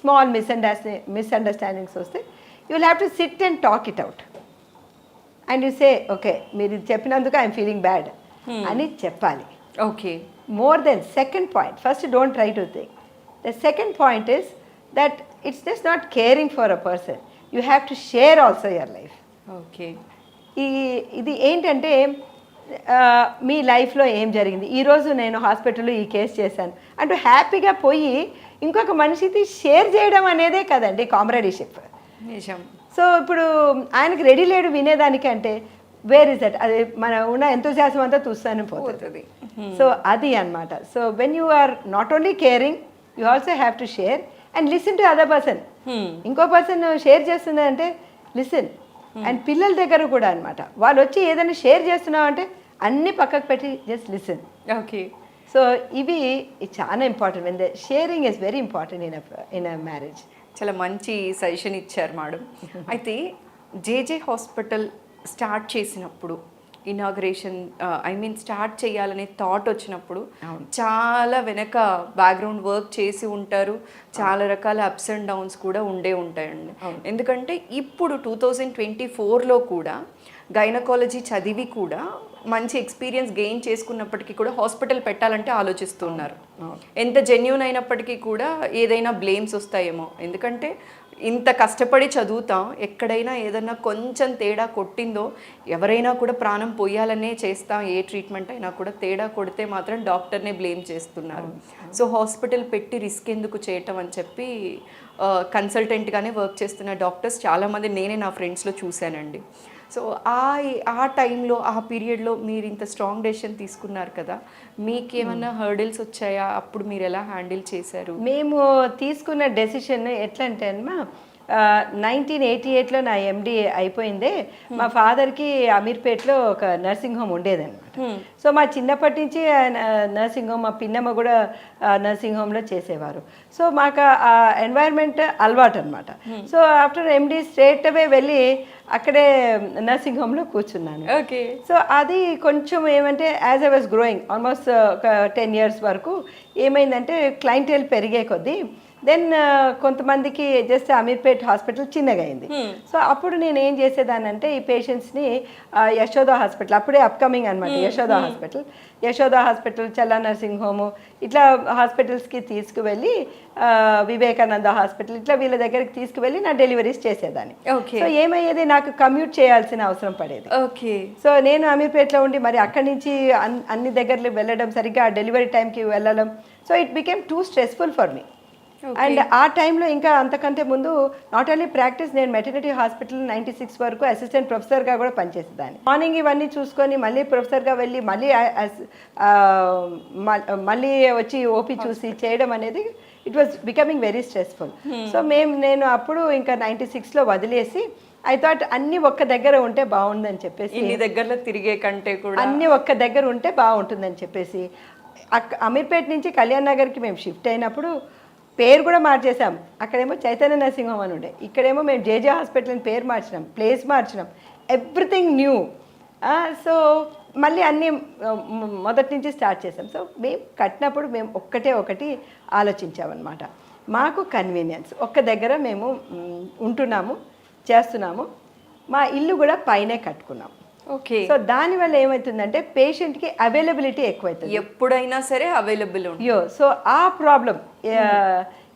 small misunderstandings వస్తే you will have to SIT and talk it out and you say okay మీరు ఇది చెప్పినందుకు I'm feeling bad అని చెప్పాలి. Okay. More than second point, first don't try to think. The second point is that it's just not caring for a person, you have to share also your life. Okay. ఇది ఏంటంటే మీ లైఫ్లో ఏం జరిగింది, ఈరోజు నేను హాస్పిటల్లో ఈ కేసు చేశాను అంటూ హ్యాపీగా పోయి ఇంకొక మనిషికి షేర్ చేయడం అనేదే కదండి కామ్రేడీషిప్. నిజం. సో ఇప్పుడు ఆయనకు రెడీ లేడు వినేదానికంటే వేర్ ఇస్ దట్, అది మన ఉన్న ఎంతోజాసం అంతా చూస్తానే పోతుంది. సో అది అన్నమాట. So when you are not only caring, you also have to share and listen to other person. ఇంకో పర్సన్ షేర్ చేస్తుందంటే లిసన్. అండ్ పిల్లల దగ్గర కూడా అనమాట, వాళ్ళు వచ్చి ఏదైనా షేర్ చేస్తున్నావు అంటే అన్ని పక్కకు పెట్టి జస్ట్ లిసన్. ఓకే. సో ఇవి చాలా important. When the sharing is very important in a marriage. చాలా మంచి సజెషన్ ఇచ్చారు మేడం. అయితే జేజే హాస్పిటల్ స్టార్ట్ చేసినప్పుడు, ఇనాగరేషన్ స్టార్ట్ చేయాలనే థాట్ వచ్చినప్పుడు చాలా వెనక బ్యాక్గ్రౌండ్ వర్క్ చేసి ఉంటారు, చాలా రకాల అప్స్ అండ్ డౌన్స్ కూడా ఉంటాయండి. ఎందుకంటే ఇప్పుడు 2024లో కూడా గైనకాలజీ చదివి కూడా మంచి ఎక్స్పీరియన్స్ గెయిన్ చేసుకున్నప్పటికీ కూడా హాస్పిటల్ పెట్టాలంటే ఆలోచిస్తున్నారు. ఎంత జెన్యూన్ అయినప్పటికీ కూడా ఏదైనా బ్లేమ్స్ వస్తాయేమో, ఎందుకంటే ఇంత కష్టపడి చదువుతాం, ఎక్కడైనా ఏదైనా కొంచెం తేడా కొట్టిందో ఎవరైనా కూడా ప్రాణం పోయాలనే చేస్తాం. ఏ ట్రీట్మెంట్ అయినా కూడా తేడా కొడితే మాత్రం డాక్టర్నే బ్లేమ్ చేస్తున్నారు. సో హాస్పిటల్ పెట్టి రిస్క్ ఎందుకు చేయటం అని చెప్పి కన్సల్టెంట్గానే వర్క్ చేస్తున్న డాక్టర్స్ చాలామంది నేనే నా ఫ్రెండ్స్లో చూశానండి. సో ఆ టైంలో, ఆ పీరియడ్లో మీరు ఇంత స్ట్రాంగ్ డెసిషన్ తీసుకున్నారు కదా, మీకేమన్నా హర్డిల్స్ వచ్చాయా? అప్పుడు మీరు ఎలా హ్యాండిల్ చేశారు? మేము తీసుకున్న డెసిషన్ ఎట్లా అంటే అమ్మా, 1988లో నా ఎండి అయిపోయిందే. మా ఫాదర్కి అమీర్పేట్లో ఒక నర్సింగ్ హోమ్ ఉండేదన్నమాట. సో మా చిన్నప్పటి నుంచి నర్సింగ్ హోమ్, మా పిన్నమ్మ కూడా నర్సింగ్ హోమ్లో చేసేవారు. సో మాకు ఆ ఎన్వైర్న్మెంట్ అలవాటు అనమాట. సో ఆఫ్టర్ ఎండి స్ట్రేట్ అవే వెళ్ళి అక్కడే నర్సింగ్ హోమ్లో కూర్చున్నాను. ఓకే. సో అది కొంచెం ఏమంటే as I was growing almost ఒక 10 years వరకు ఏమైందంటే క్లయింటేల్ పెరిగే కొద్దీ దెన్ కొంతమందికి జస్ట్ అమీర్పేట్ హాస్పిటల్ చిన్నగా అయింది. సో అప్పుడు నేను ఏం చేసేదానంటే ఈ పేషెంట్స్ని యశోద హాస్పిటల్, అప్పుడే అప్కమింగ్ అనమాట యశోద హాస్పిటల్, చల్లా నర్సింగ్ హోము, ఇట్లా హాస్పిటల్స్కి తీసుకువెళ్ళి వివేకానంద హాస్పిటల్, ఇట్లా వీళ్ళ దగ్గరికి తీసుకువెళ్ళి నా డెలివరీస్ చేసేదాన్ని. సో ఏమయ్యేది, నాకు కమ్యూట్ చేయాల్సిన అవసరం పడేది. ఓకే. సో నేను అమీర్పేట్లో ఉండి మరి అక్కడి నుంచి అన్ని దగ్గరలు వెళ్ళడం, సరిగ్గా డెలివరీ టైంకి వెళ్ళడం, so it became two stressful for me. And ఆ టైంలో ఇంకా అంతకంటే ముందు నాట్ ఓన్లీ ప్రాక్టీస్, నేను మెటర్నిటీ హాస్పిటల్ 96 వరకు అసిస్టెంట్ ప్రొఫెసర్గా కూడా పనిచేసేదాన్ని. మార్నింగ్ ఇవన్నీ చూసుకొని మళ్ళీ ప్రొఫెసర్గా వెళ్ళి మళ్ళీ వచ్చి ఓపీ చూసి చేయడం అనేది it was becoming very stressful. So నేను అప్పుడు ఇంకా 96లో వదిలేసి ఐ థాట్ అన్ని ఒక్క దగ్గర ఉంటే బాగుందని చెప్పేసి, ఇన్ని దగ్గరలో తిరిగే కంటే కూడా అన్ని ఒక్క దగ్గర ఉంటే బాగుంటుందని చెప్పేసి అమీర్పేట్ నుంచి కళ్యాణ్ నగర్కి మేము షిఫ్ట్ అయినప్పుడు పేరు కూడా మార్చేసాం. అక్కడేమో చైతన్య నర్సింగ్ హోమ్ అని ఉండే, ఇక్కడేమో మేము జేజే హాస్పిటల్ అని పేరు మార్చినాం, ప్లేస్ మార్చినాం, ఎవ్రీథింగ్ న్యూ. సో మళ్ళీ అన్నీ మొదటి నుంచి స్టార్ట్ చేసాం. సో మేము కట్టినప్పుడు మేము ఒకటి ఆలోచించామన్నమాట, మాకు కన్వీనియన్స్, ఒక్క దగ్గర మేము ఉంటున్నాము, చేస్తున్నాము, మా ఇల్లు కూడా పైనే కట్టుకున్నాం. ఓకే. సో దానివల్ల ఏమవుతుందంటే పేషెంట్కి అవైలబిలిటీ ఎక్కువైతుంది, ఎప్పుడైనా సరే అవైలబుల్ యో. సో ఆ ప్రాబ్లం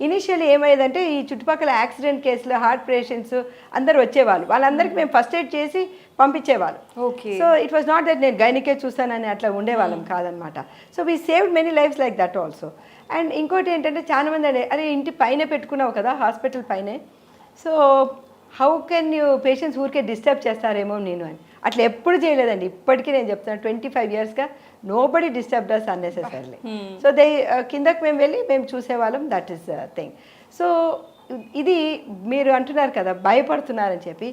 ఇనిషియల్లీ ఏమైందంటే ఈ చుట్టుపక్కల యాక్సిడెంట్ కేసులు, హార్ట్ పేషెంట్స్ అందరు వచ్చేవాళ్ళు, వాళ్ళందరికీ మేము ఫస్ట్ ఎయిడ్ చేసి పంపించేవాళ్ళు. So it was not that నేను గైనికే చూస్తానని అట్లా ఉండేవాళ్ళం కాదనమాట. So we saved many lifes like that also. And ఇంకోటి ఏంటంటే చాలా మంది అరే ఇంటి పైన పెట్టుకున్నావు కదా హాస్పిటల్ పైనే, so how can you patients ఊరికే డిస్టర్బ్ చేస్తారేమో నేను అని. అట్లా ఎప్పుడు చేయలేదండి, ఇప్పటికీ నేను చెప్తాను 25 yearsగా నోబడి డిస్టర్బ్ అస్ అన్నెసెసరీలీ. సో కిందకి మేము వెళ్ళి మేము చూసేవాళ్ళం, దట్ ఈస్ థింగ్. సో ఇది మీరు అంటున్నారు కదా భయపడుతున్నారని చెప్పి,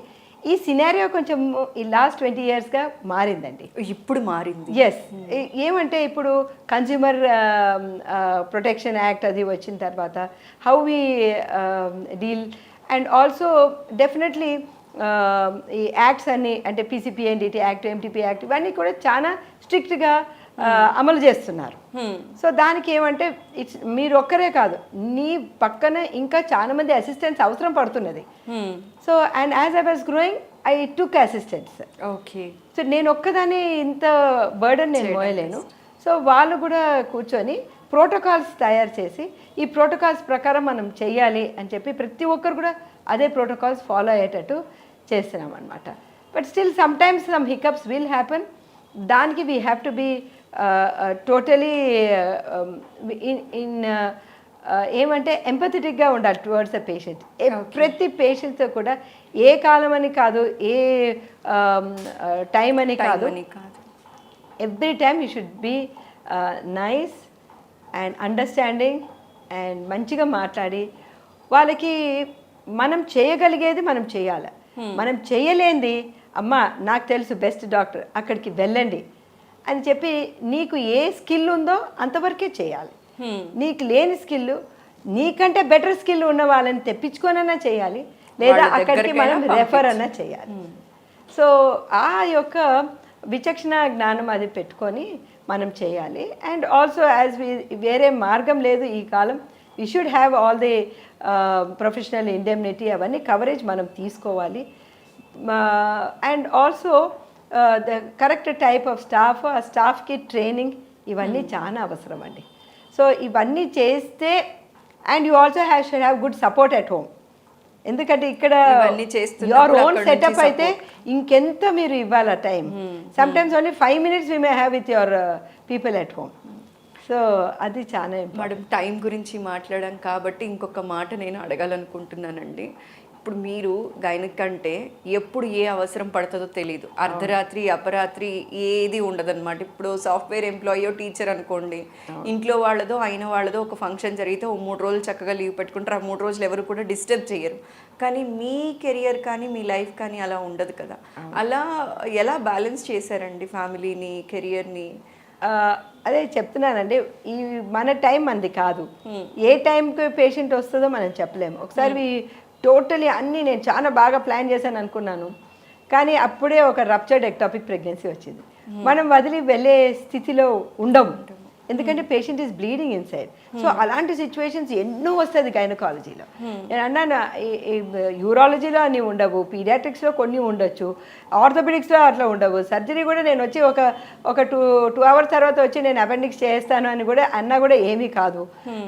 ఈ సినారియో కొంచెం ఈ లాస్ట్ 20 yearsగా మారిందండి. ఇప్పుడు మారింది. ఎస్. ఏమంటే ఇప్పుడు కన్జ్యూమర్ ప్రొటెక్షన్ యాక్ట్ అది వచ్చిన తర్వాత how we deal, and also definitely ఈ యాక్ట్స్ అన్నీ అంటే PCPNDT యాక్ట్, MTP యాక్ట్, ఇవన్నీ కూడా చాలా స్ట్రిక్ట్గా అమలు చేస్తున్నారు. సో దానికి ఏమంటే మీరు ఒక్కరే కాదు, నీ పక్కన ఇంకా చాలా మంది అసిస్టెంట్స్ అవసరం పడుతున్నది. So and as I was growing I took assistants. Okay. So నేను ఒక్కదాన్ని ఇంత బర్డన్ నేను మోయలేను. సో వాళ్ళు కూడా కూర్చొని ప్రోటోకాల్స్ తయారు చేసి ఈ ప్రోటోకాల్స్ ప్రకారం మనం చెయ్యాలి అని చెప్పి ప్రతి ఒక్కరు కూడా అదే ప్రోటోకాల్స్ ఫాలో అయ్యేటట్టు చేస్తున్నాం అనమాట. But still sometimes some hiccups will happen. దానికి we have to be totally ఏమంటే ఎంపథెటిక్గా ఉండాలి టువర్డ్స్ ద పేషెంట్. ప్రతి పేషెంట్తో కూడా ఏ కాలం అని కాదు, ఏ టైం అని కాదు, every time you should be nice and understanding and మంచిగా మాట్లాడి వాళ్ళకి మనం చేయగలిగేది మనం చేయాలి. మనం చేయలేంది అమ్మ నాకు తెలుసు బెస్ట్ డాక్టర్ అక్కడికి వెళ్ళండి అని చెప్పి నీకు ఏ స్కిల్ ఉందో అంతవరకే చేయాలి. నీకు లేని స్కిల్ నీకంటే బెటర్ స్కిల్ ఉన్న వాళ్ళని తెప్పించుకొనన్నా చేయాలి, లేదా అక్కడికి మనం రెఫర్ అన్నా చేయాలి. సో ఆ యొక్క విచక్షణ జ్ఞానం అది పెట్టుకొని మనం చేయాలి. అండ్ ఆల్సో యాజ్ వేరే మార్గం లేదు ఈ కాలం, we should have all the professional indemnity అవన్నీ కవరేజ్ మనం తీసుకోవాలి. And also the correct type of staff, ఆ స్టాఫ్కి ట్రైనింగ్ ఇవన్నీ చాలా అవసరం అండి. సో ఇవన్నీ చేస్తే and you also should have good support at home. ఎందుకంటే ఇక్కడ యువర్ ఓన్ సెటప్ అయితే ఇంకెంత మీరు ఇవ్వాలి time. Sometimes only 5 minutes we may have with your people at home. So అది చాలా మేడం టైం గురించి మాట్లాడాం కాబట్టి ఇంకొక మాట నేను అడగాలనుకుంటున్నానండి. ఇప్పుడు మీరు గైనక్ అంటే ఎప్పుడు ఏ అవసరం పడుతుందో తెలియదు, అర్ధరాత్రి అపరాత్రి ఏది ఉండదన్నమాట. ఇప్పుడు సాఫ్ట్వేర్ ఎంప్లాయో టీచర్ అనుకోండి, ఇంట్లో వాళ్ళదో అయిన వాళ్ళదో ఒక ఫంక్షన్ జరిగితే 3 రోజులు చక్కగా లీవ్ పెట్టుకుంటారు, ఆ 3 రోజులు ఎవరు కూడా డిస్టర్బ్ చేయరు. కానీ మీ కెరియర్ కానీ మీ లైఫ్ కానీ అలా ఉండదు కదా, అలా ఎలా బ్యాలెన్స్ చేశారండి ఫ్యామిలీని కెరియర్ని? అదే చెప్తున్నానండి, ఈ మన టైం మంది కాదు, ఏ టైంకి పేషెంట్ వస్తుందో మనం చెప్పలేము. ఒకసారి టోటలీ అన్నీ నేను చాలా బాగా ప్లాన్ చేశాను అనుకున్నాను, కానీ అప్పుడే ఒక రప్చర్డ్ ఎక్టాపిక్ ప్రెగ్నెన్సీ వచ్చింది. మనం వదిలి వెళ్ళే స్థితిలో ఉండము, ఎందుకంటే patient is bleeding inside. So అలాంటి సిచ్యువేషన్స్ ఎన్నో వస్తుంది గైనకాలజీలో. నేను అన్నాను యూరాలజీలో అన్నీ ఉండవు, పీడియాట్రిక్స్లో కొన్ని ఉండొచ్చు, ఆర్థోపెడిక్స్లో అట్లా ఉండవు. సర్జరీ కూడా నేను వచ్చి ఒక టూ అవర్స్ తర్వాత వచ్చి నేను అపెండిక్స్ చేస్తాను అని కూడా అన్నా కూడా ఏమీ కాదు.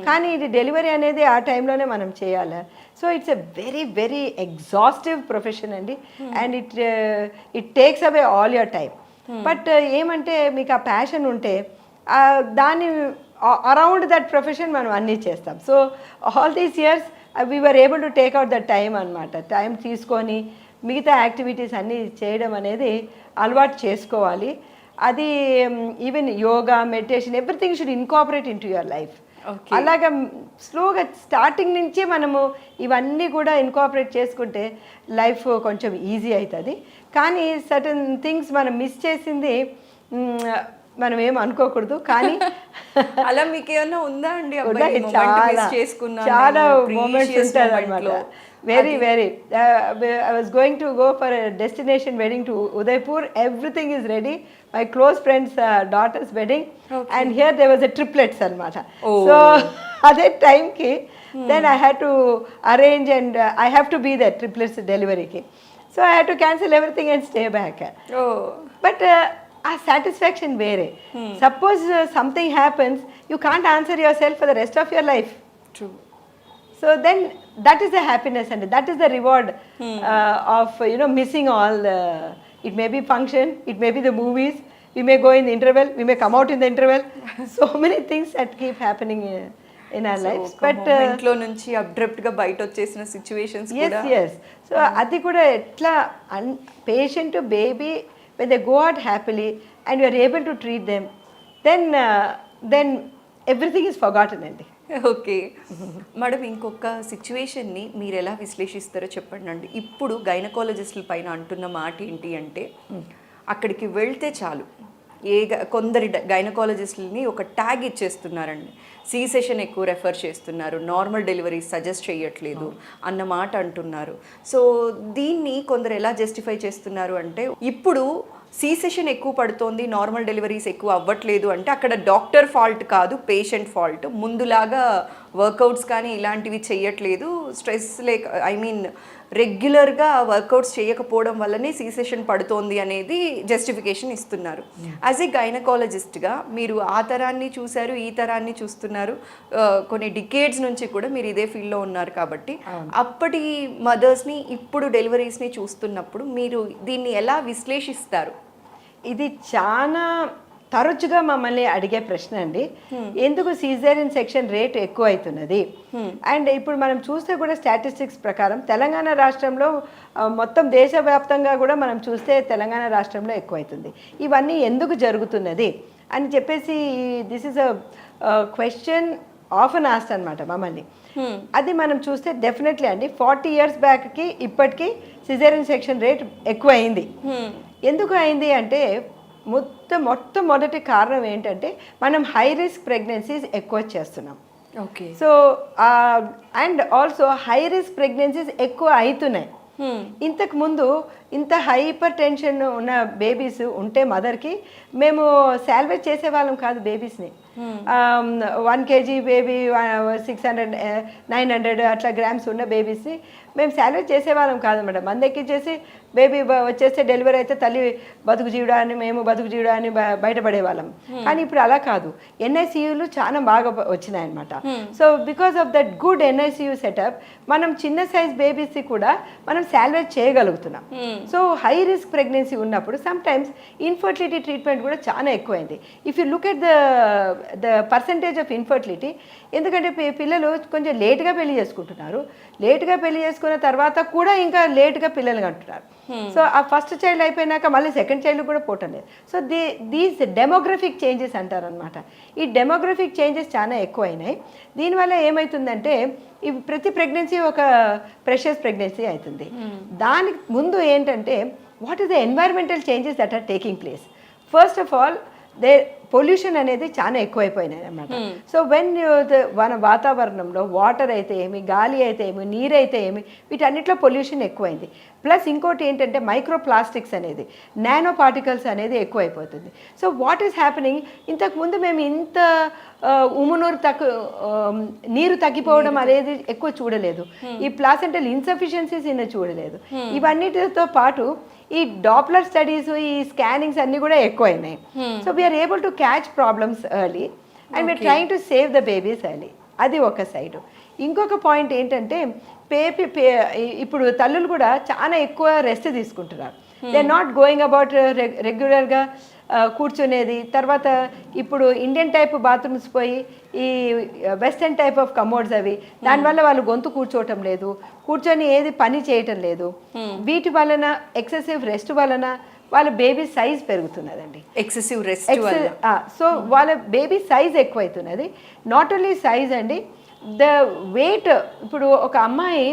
కానీ ఇది డెలివరీ అనేది ఆ టైంలోనే మనం చేయాలి. So it's a very very exhaustive profession అండి, and it takes away all your time. But ఏమంటే మీకు ఆ ప్యాషన్ ఉంటే దాన్ని అరౌండ్ దట్ ప్రొఫెషన్ మనం అన్నీ చేస్తాం. So all these years we were able to take out the time అనమాట. టైం తీసుకొని మిగతా యాక్టివిటీస్ అన్నీ చేయడం అనేది అలవాటు చేసుకోవాలి. అది even yoga, meditation, everything should incorporate in to your life. అలాగా స్లోగా స్టార్టింగ్ నుంచే మనము ఇవన్నీ కూడా ఇన్కాపరేట్ చేసుకుంటే లైఫ్ కొంచెం ఈజీ అవుతుంది. కానీ సర్టన్ థింగ్స్ మనం మిస్ చేసింది మనం ఏం అనుకోకూడదు. కానీ అలా మీకు ఏమైనా ఉందా అండి? చాలా మూమెంట్స్ ఉంటుంది అనమాట. Very very I was going to go for destination wedding to Udaipur. Everything is ready, my close friends daughters wedding, and here they was a triplets అనమాట. సో అదే టైంకి then I had to arrange and I have to be that triplets డెలివరీకి. So I had to cancel everything and stay back. But ఆ satisfaction వేరే. Suppose something happens, you can't answer yourself for the rest of your life. True. So then that is the happiness and that is the reward of missing all it may be function, it may be the movies, we may go in the interval, we may come out in the interval. So many things that keep happening in our lives. But ఇంట్లో నుంచి abrupt గా బయట వచ్చేసిన situations కూడా. yes so అది కూడా ఎట్లా patient baby when they go out happily and you are able to treat them, then everything is forgotten అండి. ఓకే మేడం, ఇంకొక సిచ్యువేషన్ని మీరు ఎలా విశ్లేషిస్తారో చెప్పండి అండి. ఇప్పుడు గైనకాలజిస్టుల పైన అంటున్న మాట ఏంటి అంటే, అక్కడికి వెళ్తే చాలు కొందరి గైనకాలజిస్టులని ఒక ట్యాగ్ ఇచ్చేస్తున్నారండి, సి సెషన్ ఎక్కువ రెఫర్ చేస్తున్నారు, నార్మల్ డెలివరీ సజెస్ట్ చేయట్లేదు అన్న మాట అంటున్నారు. సో దీన్ని కొందరు ఎలా జస్టిఫై చేస్తున్నారు అంటే, ఇప్పుడు సి సెషన్ ఎక్కువ పడుతోంది, నార్మల్ డెలివరీస్ ఎక్కువ అవ్వట్లేదు అంటే అక్కడ డాక్టర్ ఫాల్ట్ కాదు, పేషెంట్ ఫాల్ట్. ముందులాగా వర్కౌట్స్ కానీ ఇలాంటివి చెయ్యట్లేదు, స్ట్రెస్ లేక రెగ్యులర్గా వర్కౌట్స్ చేయకపోవడం వల్లనే సి సెషన్ పడుతోంది అనేది జస్టిఫికేషన్ ఇస్తున్నారు. యాజ్ ఏ గైనకాలజిస్ట్గా మీరు ఆ తరాన్ని చూశారు, ఈ తరాన్ని చూస్తున్నారు, కొన్ని డికేడ్స్ నుంచి కూడా మీరు ఇదే ఫీల్డ్లో ఉన్నారు కాబట్టి అప్పటి మదర్స్ని ఇప్పుడు డెలివరీస్ని చూస్తున్నప్పుడు మీరు దీన్ని ఎలా విశ్లేషిస్తారు? ఇది చాలా తరచుగా మమ్మల్ని అడిగే ప్రశ్న అండి. ఎందుకు సిజేరియన్ సెక్షన్ రేట్ ఎక్కువ అవుతున్నది? అండ్ ఇప్పుడు మనం చూస్తే కూడా స్టాటిస్టిక్స్ ప్రకారం తెలంగాణ రాష్ట్రంలో మొత్తం దేశవ్యాప్తంగా కూడా మనం చూస్తే తెలంగాణ రాష్ట్రంలో ఎక్కువ అవుతుంది. ఇవన్నీ ఎందుకు జరుగుతున్నది అని చెప్పేసి this is a question often asked అనమాట మమ్మల్ని. అది మనం చూస్తే డెఫినెట్లీ అండి 40 years బ్యాక్కి ఇప్పటికీ సిజేరియన్ సెక్షన్ రేట్ ఎక్కువ అయింది. ఎందుకు అయింది అంటే మొట్టమొదటి కారణం ఏంటంటే మనం హై రిస్క్ ప్రెగ్నెన్సీస్ ఎక్కువ చేస్తున్నాం. Okay. So and also high risk pregnancies ఎక్కువ అవుతున్నాయి. ఇంతకు ముందు ఇంత హైపర్ టెన్షన్ ఉన్న బేబీస్ ఉంటే మదర్కి మేము సాల్వేజ్ చేసేవాళ్ళం కాదు బేబీస్ని. 1 kg బేబీ 600 900 అట్లా గ్రామ్స్ ఉన్న బేబీస్ని మేము సాల్వేజ్ చేసేవాళ్ళం కాదు మేడం. మందెక్కించేసి బేబీ వచ్చేస్తే డెలివరీ అయితే తల్లి బతుకు జీవుడా అని మేము బతుకు జీవుడా అని బయటపడేవాళ్ళం. కానీ ఇప్పుడు అలా కాదు, ఎన్ఐసియులు చాలా బాగా వచ్చినాయి అనమాట. So because of that good NICU setup మనం చిన్న సైజ్ బేబీస్కి కూడా మనం సాల్వేజ్ చేయగలుగుతున్నాం. సో హై రిస్క్ ప్రెగ్నెన్సీ ఉన్నప్పుడు సమ్ టైమ్స్ ఇన్ఫర్టిలిటీ ట్రీట్మెంట్ కూడా చాలా ఎక్కువైంది. If you look at the percentage of infertility, ఎందుకంటే పిల్లలు కొంచెం లేట్గా పెళ్లి చేసుకుంటున్నారు, లేట్గా పెళ్లి చేసుకున్న తర్వాత కూడా ఇంకా లేట్గా పిల్లలు కంటున్నారు. సో ఆ ఫస్ట్ చైల్డ్ అయిపోయినాక మళ్ళీ సెకండ్ చైల్డ్ కూడా పోవటం లేదు. సో దీస్ డెమోగ్రఫిక్ చేంజెస్ అంటారనమాట. ఈ డెమోగ్రఫిక్ చేంజెస్ చాలా ఎక్కువ అయినాయి. దీనివల్ల ఏమవుతుందంటే ఇవి ప్రతి ప్రెగ్నెన్సీ ఒక ప్రెషస్ ప్రెగ్నెన్సీ అవుతుంది. దానికి ముందు ఏంటంటే what is the environmental changes that are taking place. First of all pollution అనేది చాలా ఎక్కువైపోయినాయి అన్నమాట. సో వెన్ మన వాతావరణంలో వాటర్ అయితే ఏమి, గాలి అయితే ఏమి, నీరు అయితే ఏమి, వీటన్నిటిలో పొల్యూషన్ ఎక్కువైంది. ప్లస్ ఇంకోటి ఏంటంటే మైక్రో ప్లాస్టిక్స్ అనేది, నానో పార్టికల్స్ అనేది ఎక్కువైపోతుంది. సో వాట్ ఈస్ హ్యాపెనింగ్, ఇంతకుముందు మేము ఇంత నీరు తగ్గిపోవడం అనేది ఎక్కువ చూడలేదు, ఈ ప్లాసెంటల్ ఇన్సఫిషియన్సీస్ చూడలేదు. ఇవన్నిటితో పాటు ఈ డాప్లర్ స్టడీస్, ఈ స్కానింగ్స్ అన్నీ కూడా ఎక్కువైనాయి. So we're able to catch problems early and we're trying to save the babies early. అది ఒక సైడు. ఇంకొక పాయింట్ ఏంటంటే ఇప్పుడు తల్లులు కూడా చాలా ఎక్కువ రెస్ట్ తీసుకుంటున్నారు. They are not going about రెగ్యులర్గా కూర్చునేది. తర్వాత ఇప్పుడు ఇండియన్ టైప్ బాత్రూమ్స్ పోయి ఈ వెస్టర్న్ టైప్ ఆఫ్ కమోడ్స్ అవి, దానివల్ల వాళ్ళు గొంతు కూర్చోవటం లేదు, కూర్చొని ఏది పని చేయటం లేదు. వీటి వలన ఎక్సెసివ్ రెస్ట్ వలన వాళ్ళ బేబీ సైజ్ పెరుగుతున్నదండి. ఎక్సెసివ్ రెస్ట్ సో వాళ్ళ బేబీ సైజ్ ఎక్కువైతున్నది. నాట్ ఓన్లీ సైజ్ అండి, ద వెయిట్. ఇప్పుడు ఒక అమ్మాయి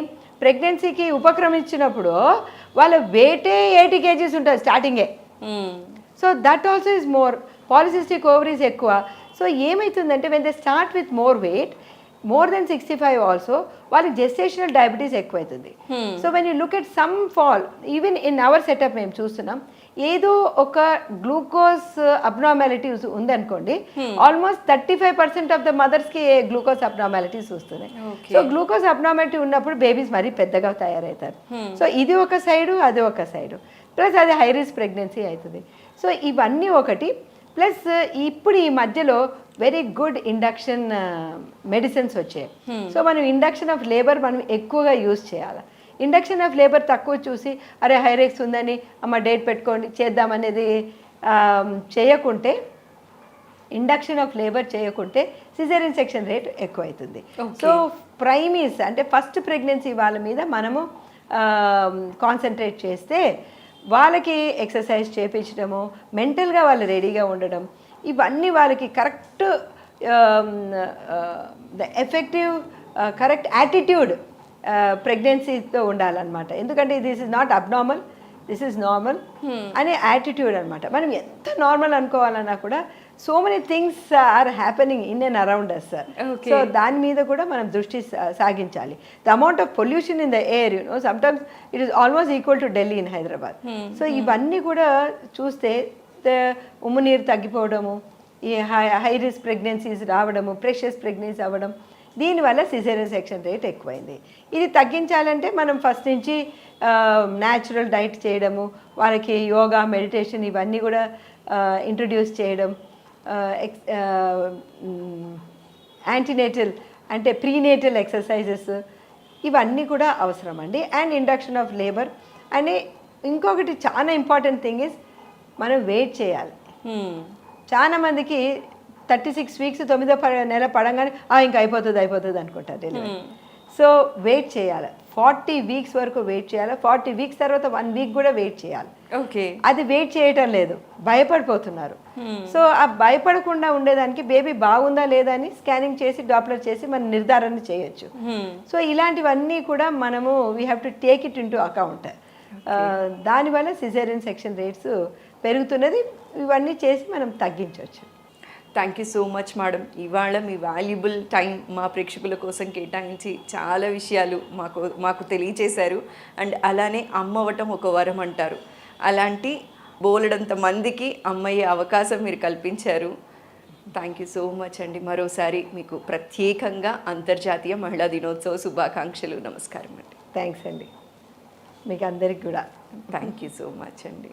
ప్రెగ్నెన్సీకి ఉపక్రమించినప్పుడు వాళ్ళ వెయిటే 80 kgs ఉంటుంది స్టార్టింగే. So that also is more. Polycystic ovaries ఎక్కువ. సో ఏమవుతుందంటే when they start with more weight, more then 65 also, వాళ్ళకి జెస్టేషనల్ డయాబెటీస్ ఎక్కువైతుంది. So when you look at some fall, even in our setup మేము చూస్తున్నాం, ఏదో ఒక గ్లూకోజ్ అబ్నార్మాలిటీస్ ఉందనుకోండి, almost 35% of the మదర్స్కి గ్లూకోజ్ అబ్నార్మాలిటీస్ వస్తున్నాయి. సో గ్లూకోజ్ అబ్నార్మాలిటీ ఉన్నప్పుడు బేబీస్ మరీ పెద్దగా తయారవుతారు. సో ఇది ఒక సైడు, అది ఒక సైడు. ప్లస్ అది హై రిస్క్ ప్రెగ్నెన్సీ అవుతుంది. సో ఇవన్నీ ఒకటి. ప్లస్ ఇప్పుడు ఈ మధ్యలో వెరీ గుడ్ ఇండక్షన్ మెడిసిన్స్ వచ్చాయి. సో మనం ఇండక్షన్ ఆఫ్ లేబర్ మనం ఎక్కువగా యూజ్ చేయాలి. ఇండక్షన్ ఆఫ్ లేబర్ తక్కువ చూసి అరే హైరెక్స్ ఉందని అమ్మ డేట్ పెట్టుకోండి చేద్దామనేది చేయకుంటే, ఇండక్షన్ ఆఫ్ లేబర్ చేయకుంటే సిజేరియన్ సెక్షన్ రేట్ ఎక్కువ అవుతుంది. సో ప్రైమీస్ అంటే ఫస్ట్ ప్రెగ్నెన్సీ వాళ్ళ మీద మనము కాన్సన్ట్రేట్ చేస్తే వాళ్ళకి ఎక్సర్సైజ్ చేయించడము, మెంటల్గా వాళ్ళు రెడీగా ఉండడం, ఇవన్నీ వాళ్ళకి కరెక్ట్ ఎఫెక్టివ్ కరెక్ట్ యాటిట్యూడ్ ప్రెగ్నెన్సీతో ఉండాలన్నమాట. ఎందుకంటే this is not abnormal, this is normal అనే యాటిట్యూడ్ అనమాట. మనం ఎంత నార్మల్ అనుకోవాలన్నా కూడా so many things are happening in and around us. Okay. So దాని మీద కూడా మనం దృష్టి సాగించాలి. The amount of pollution in the air sometimes it is almost equal to Delhi in Hyderabad. So ఇవన్నీ కూడా చూస్తే ఉమ్ము నీరు తగ్గిపోవడము, ఈ హై రిస్క్ ప్రెగ్నెన్సీస్ రావడము, ప్రెషస్ ప్రెగ్నెన్సీ అవ్వడం, దీనివల్ల సిజేరియన్ సెక్షన్ రేట్ ఎక్కువైంది. ఇది తగ్గించాలంటే మనం ఫస్ట్ నుంచి న్యాచురల్ డైట్ చేయడము, వాళ్ళకి యోగా, మెడిటేషన్ ఇవన్నీ కూడా ఇంట్రడ్యూస్ చేయడం, యాంటీనేటల్ అంటే ప్రీనేటల్ ఎక్సర్సైజెస్ ఇవన్నీ కూడా అవసరం అండి. And induction of labour. And ఇంకొకటి చాలా ఇంపార్టెంట్ థింగ్ ఇస్ మనం వెయిట్ చేయాలి. చాలా మందికి 36 వీక్స్ 9వ నెల పడంగానే ఇంకా అయిపోతుంది అనుకుంటారు డెలివరీ. సో వెయిట్ చేయాలి, 40 వీక్స్ వరకు వెయిట్ చేయాలి. 40 వీక్స్ తర్వాత 1 వీక్ కూడా వెయిట్ చేయాలి. ఓకే, అది వెయిట్ చేయటం లేదు, భయపడిపోతున్నారు. సో ఆ భయపడకుండా ఉండేదానికి బేబీ బాగుందా లేదా అని స్కానింగ్ చేసి డాప్లర్ చేసి మనం నిర్ధారణ చేయొచ్చు. సో ఇలాంటివన్నీ కూడా మనము we have to take it in to account. దానివల్ల సిజేరియన్ సెక్షన్ రేట్స్ పెరుగుతున్నది. ఇవన్నీ చేసి మనం తగ్గించవచ్చు. Thank you so much madam. ఇవాళ మీ వాల్యుబుల్ టైం మా ప్రేక్షకుల కోసం కేటాయించి చాలా విషయాలు మాకు తెలియచేశారు. అండ్ అలానే అమ్మ అవ్వటం ఒక వరం అంటారు, అలాంటి బోలెడంత మందికి అమ్మయ్యే అవకాశం మీరు కల్పించారు. థ్యాంక్ యూ సో మచ్ అండి. మరోసారి మీకు ప్రత్యేకంగా అంతర్జాతీయ మహిళా దినోత్సవ శుభాకాంక్షలు. నమస్కారం అండి. థ్యాంక్స్ అండి, మీకు అందరికి కూడా థ్యాంక్ యూ సో మచ్ అండి.